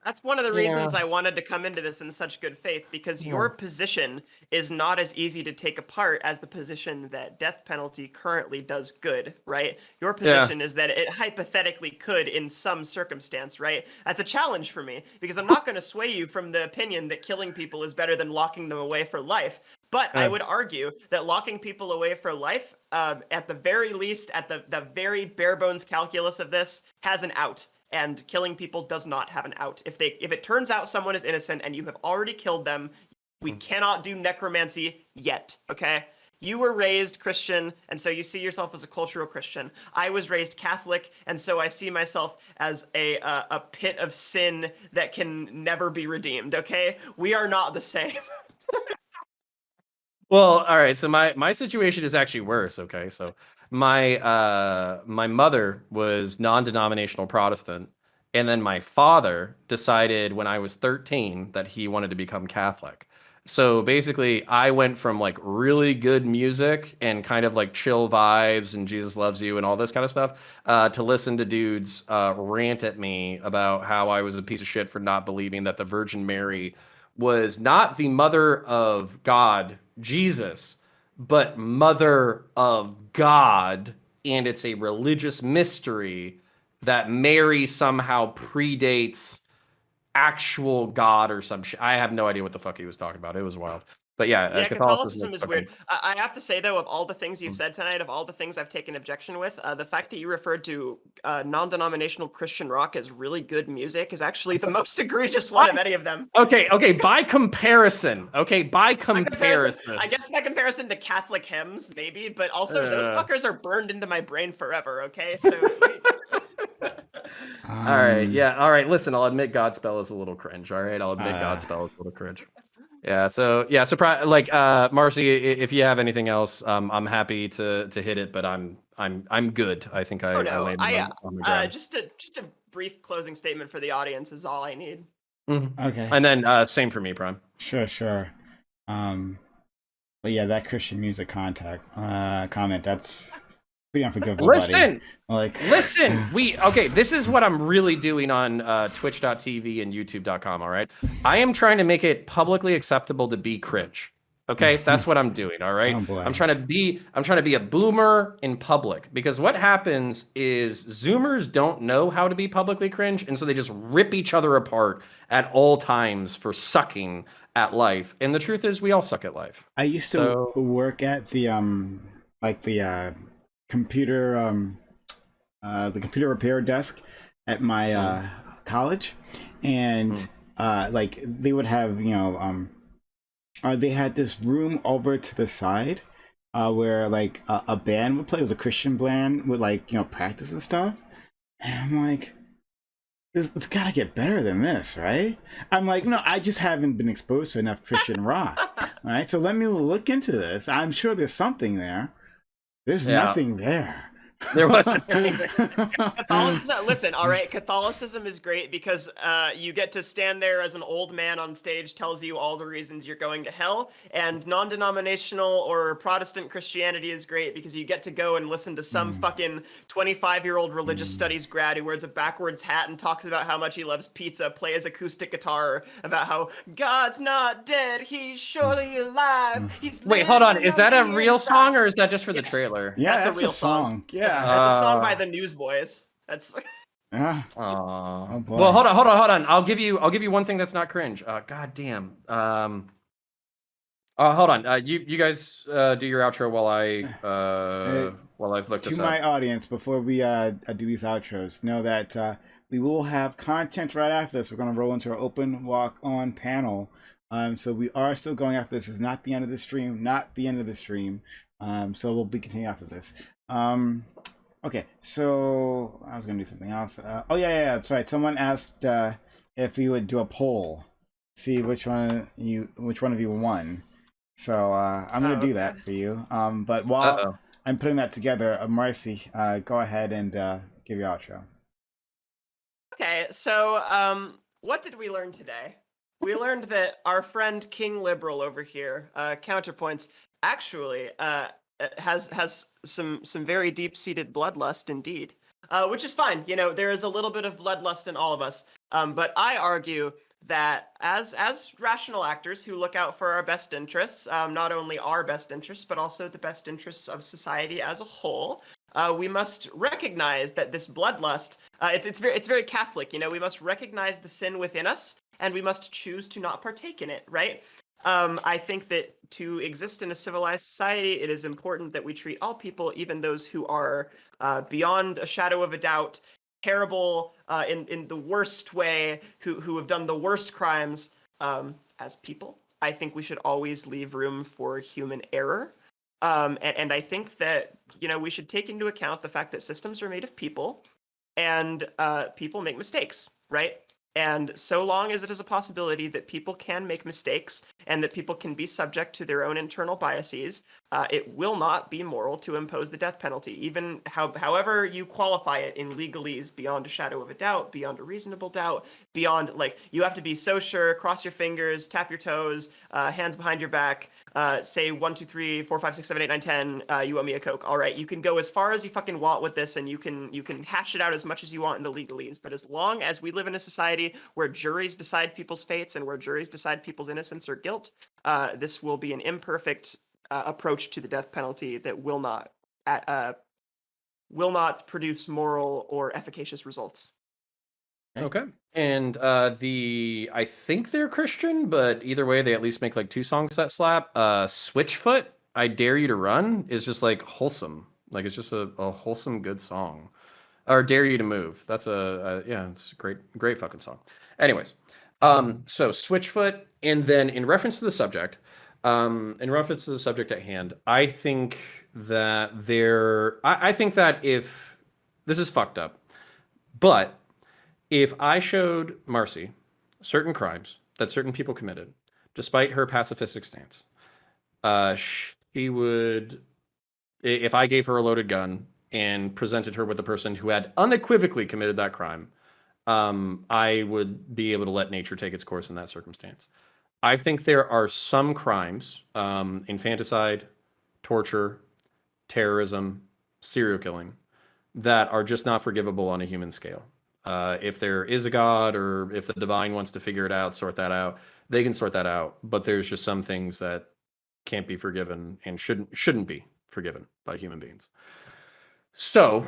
That's one of the Yeah. reasons I wanted to come into this in such good faith, because your position is not as easy to take apart as the position that death penalty currently does good, right? Your position is that it hypothetically could in some circumstance, right? That's a challenge for me, because I'm not going to sway you from the opinion that killing people is better than locking them away for life. But I would argue that locking people away for life, at the very least, at the very bare bones calculus of this, has an out. And killing people does not have an out. If it turns out someone is innocent and you have already killed them, we cannot do necromancy yet, okay? You were raised Christian, and so you see yourself as a cultural Christian. I was raised Catholic, and so I see myself as a pit of sin that can never be redeemed, okay? We are not the same. Well, all right. So my situation is actually worse. Okay, so my mother was non-denominational Protestant, and then my father decided when I was 13 that he wanted to become Catholic. So basically, I went from like really good music and kind of like chill vibes and Jesus loves you and all this kind of stuff, to listen to dudes rant at me about how I was a piece of shit for not believing that the Virgin Mary was not the mother of God, Jesus, but mother of God, and it's a religious mystery that Mary somehow predates actual God or some shit. I have no idea what the fuck he was talking about. It was wild. But yeah, Yeah, Catholicism Catholicism is fucking. weird. I have to say, though, of all the things you've said tonight, of all the things I've taken objection with, the fact that you referred to non-denominational Christian rock as really good music is actually the most egregious one of any of them. Okay, by comparison. Okay, by By comparison, comparison. I guess by comparison to Catholic hymns, maybe, but also those fuckers are burned into my brain forever, okay? So... All right, yeah, all right. Listen, I'll admit Godspell is a little cringe. All right, I'll admit Godspell is a little cringe. Yeah, so like Marci, if you have anything else, I'm happy to hit it, but I'm good. I think I landed on the ground. Just a brief closing statement for the audience is all I need. Okay. And then same for me, Prime. Sure. But yeah, that Christian music comment, that's pretty unforgivable. Listen, buddy. listen. This is what I'm really doing on Twitch.tv and YouTube.com. All right, I am trying to make it publicly acceptable to be cringe. Okay, that's what I'm doing. All right, Oh, boy. I'm trying to be a boomer in public, because what happens is Zoomers don't know how to be publicly cringe, and so they just rip each other apart at all times for sucking at life. And the truth is, we all suck at life. I used to work at the computer repair desk at my college, and like they would have they had this room over to the side where like a band would play. It was a Christian band with like practice and stuff, and I'm like, it's gotta get better than this, right? I'm like, no, I just haven't been exposed to enough Christian rock, right? So let me look into this. I'm sure there's something there. There's nothing there. There wasn't anything. Catholicism, listen, all right, Catholicism is great because you get to stand there as an old man on stage, tells you all the reasons you're going to hell, and non-denominational or Protestant Christianity is great because you get to go and listen to some fucking 25-year-old religious studies grad who wears a backwards hat and talks about how much he loves pizza, play his acoustic guitar, about how God's not dead, he's surely alive. Wait, hold on. Is that a real song, or is that just for the trailer? Yeah, that's a real song. Yeah. That's a song by the Newsboys. That's Yeah. Oh boy. Well, hold on. I'll give you one thing that's not cringe. God damn. Hold on. You guys do your outro while I've looked To this my up. audience, before we do these outros, know that we will have content right after this. We're going to roll into our open walk on panel. So we are still going after this. Is not the end of the stream. Not the end of the stream. So we'll be continuing after this. Okay, so I was going to do something else. Oh yeah, that's right. Someone asked if we would do a poll, see which one of you won. So I'm Oh, gonna do okay. that for you. But while Uh-oh. I'm putting that together, Marcy, go ahead and give your outro. Okay, so what did we learn today? We learned that our friend King Liberal over here, Counterpoints, actually has some very deep-seated bloodlust indeed, which is fine. You know, there is a little bit of bloodlust in all of us, but I argue that as rational actors who look out for our best interests, not only our best interests but also the best interests of society as a whole, we must recognize that this bloodlust, it's very Catholic. You know, we must recognize the sin within us, and we must choose to not partake in it. Right? I think that to exist in a civilized society, it is important that we treat all people, even those who are beyond a shadow of a doubt terrible in the worst way, who have done the worst crimes, as people. I think we should always leave room for human error. And I think that, you know, we should take into account the fact that systems are made of people, and people make mistakes, right? And so long as it is a possibility that people can make mistakes and that people can be subject to their own internal biases, it will not be moral to impose the death penalty, even however you qualify it in legalese, beyond a shadow of a doubt, beyond a reasonable doubt, beyond, like, you have to be so sure, cross your fingers, tap your toes, hands behind your back, say 1, 2, 3, 4, 5, 6, 7, 8, 9, 10, you owe me a Coke. All right, you can go as far as you fucking want with this, and you can hash it out as much as you want in the legalese. But as long as we live in a society where juries decide people's fates and where juries decide people's innocence or guilt, this will be an imperfect approach to the death penalty that will not produce moral or efficacious results. Okay. And I think they're Christian, but either way, they at least make like 2 songs that slap. Switchfoot, I Dare You to Run is just like wholesome. Like it's just a wholesome, good song. Or Dare You to Move. That's yeah, it's a great fucking song. Anyways, so Switchfoot, and then in reference to the subject, at hand, I think that I think that if this is fucked up, but if I showed Marcy certain crimes that certain people committed, despite her pacifistic stance, she would, if I gave her a loaded gun and presented her with the person who had unequivocally committed that crime, I would be able to let nature take its course in that circumstance. I think there are some crimes, infanticide, torture, terrorism, serial killing, that are just not forgivable on a human scale. If there is a God, or if the divine wants to figure it out, sort that out, they can sort that out. But there's just some things that can't be forgiven and shouldn't be forgiven by human beings. So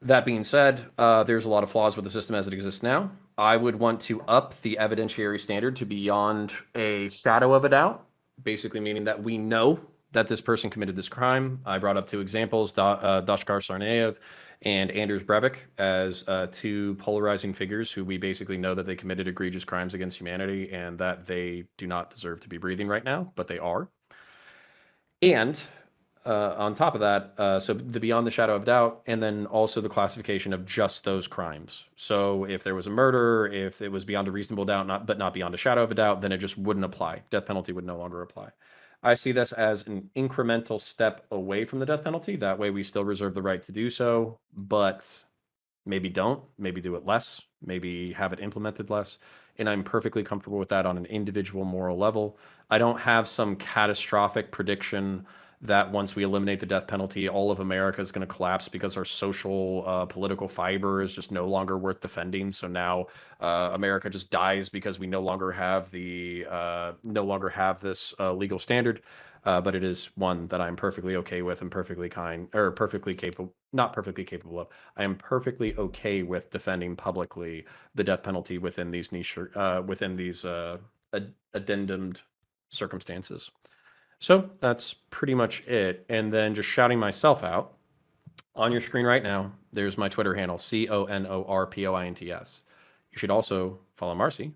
that being said, there's a lot of flaws with the system as it exists now. I would want to up the evidentiary standard to beyond a shadow of a doubt, basically meaning that we know that this person committed this crime. I brought up 2 examples, Doshkar Sarnaev and Anders Breivik, as 2 polarizing figures who we basically know that they committed egregious crimes against humanity and that they do not deserve to be breathing right now, but they are. And on top of that, so the beyond the shadow of doubt, and then also the classification of just those crimes. So if there was a murder, if it was beyond a reasonable doubt, but not beyond a shadow of a doubt, then it just wouldn't apply. Death penalty would no longer apply. I see this as an incremental step away from the death penalty. That way we still reserve the right to do so, but maybe don't, maybe do it less, maybe have it implemented less. And I'm perfectly comfortable with that on an individual moral level. I don't have some catastrophic prediction that once we eliminate the death penalty, all of America is going to collapse because our social, political fiber is just no longer worth defending. So now America just dies because we no longer have this legal standard. But it is one that I'm perfectly okay with and perfectly capable, not perfectly capable of. I am perfectly okay with defending publicly the death penalty within these niche, addendumed circumstances. So that's pretty much it. And then just shouting myself out on your screen right now, there's my Twitter handle, CONORPOINTS. You should also follow Marci.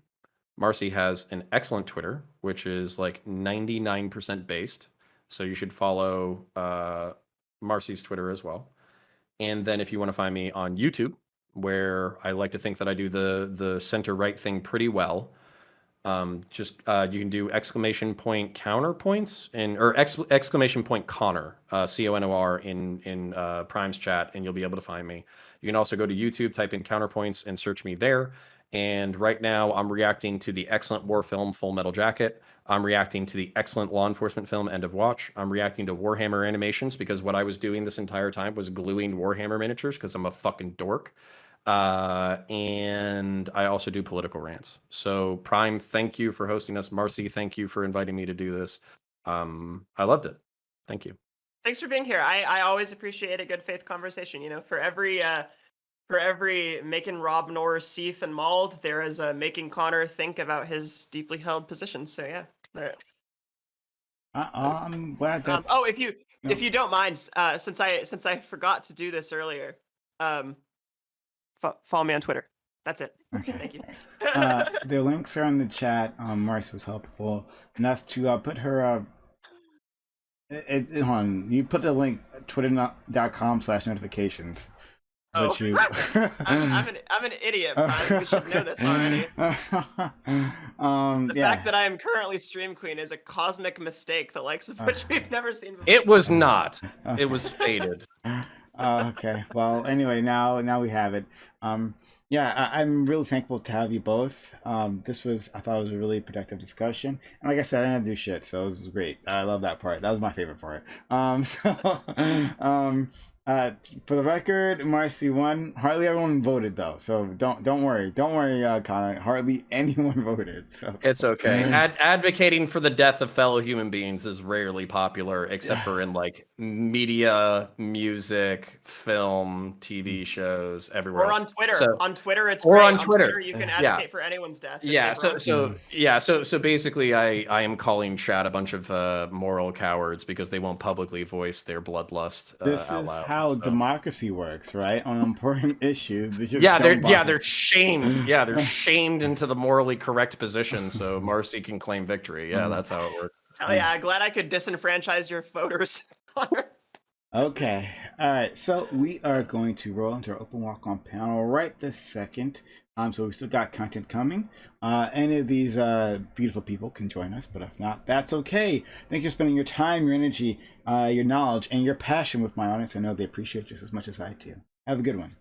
Marci has an excellent Twitter, which is like 99% based. So you should follow Marci's Twitter as well. And then if you want to find me on YouTube, where I like to think that I do the center right thing pretty well, just you can do !counterpoints or !Connor, CONOR in Prime's chat, and you'll be able to find me. You can also go to YouTube, type in Counterpoints, and search me there. And right now, I'm reacting to the excellent war film Full Metal Jacket. I'm reacting to the excellent law enforcement film End of Watch. I'm reacting to Warhammer animations because what I was doing this entire time was gluing Warhammer miniatures because I'm a fucking dork. And I also do political rants. So Prime, thank you for hosting us. Marci, thank you for inviting me to do this. I loved it. Thank you. Thanks for being here. I always appreciate a good faith conversation. You know, for every making Rob Norr seeth and mauled, there is a making Connor think about his deeply held positions. So yeah. All right. I'm glad that. Oh, if you don't mind, since I forgot to do this earlier, follow me on Twitter. That's it. Okay. Thank you. The links are in the chat. Marci was helpful enough to put her. Hold on. You put the link twitter.com/notifications. Oh, You... I'm an idiot, Brian. We should know this already. The fact that I am currently Stream Queen is a cosmic mistake, the likes of which we've never seen before. It was not. It was fated. Okay. Well, anyway, now we have it. Yeah, I'm really thankful to have you both. I thought it was a really productive discussion. And like I said, I didn't do shit, so it was great. I love that part. That was my favorite part. For the record, Marci won. Hardly everyone voted though, so don't worry, Connor. Hardly anyone voted. So it's okay. Advocating for the death of fellow human beings is rarely popular, except for in like media, music, film, TV shows, everywhere. Or else. on Twitter. So, on Twitter, it's or great. on Twitter, you can advocate for anyone's death. Yeah. So basically, I am calling chat a bunch of moral cowards because they won't publicly voice their bloodlust. This out is loud, how democracy works, right? On important issues. They're shamed. Yeah, they're shamed into the morally correct position so Marci can claim victory. Yeah, that's how it works. Hell yeah, glad I could disenfranchise your voters. Okay. All right. So we are going to roll into our open walk-on panel right this second. So we still got content coming. Any of these beautiful people can join us, but if not, that's okay. Thank you for spending your time, your energy, your knowledge, and your passion with my audience. I know they appreciate just as much as I do. Have a good one.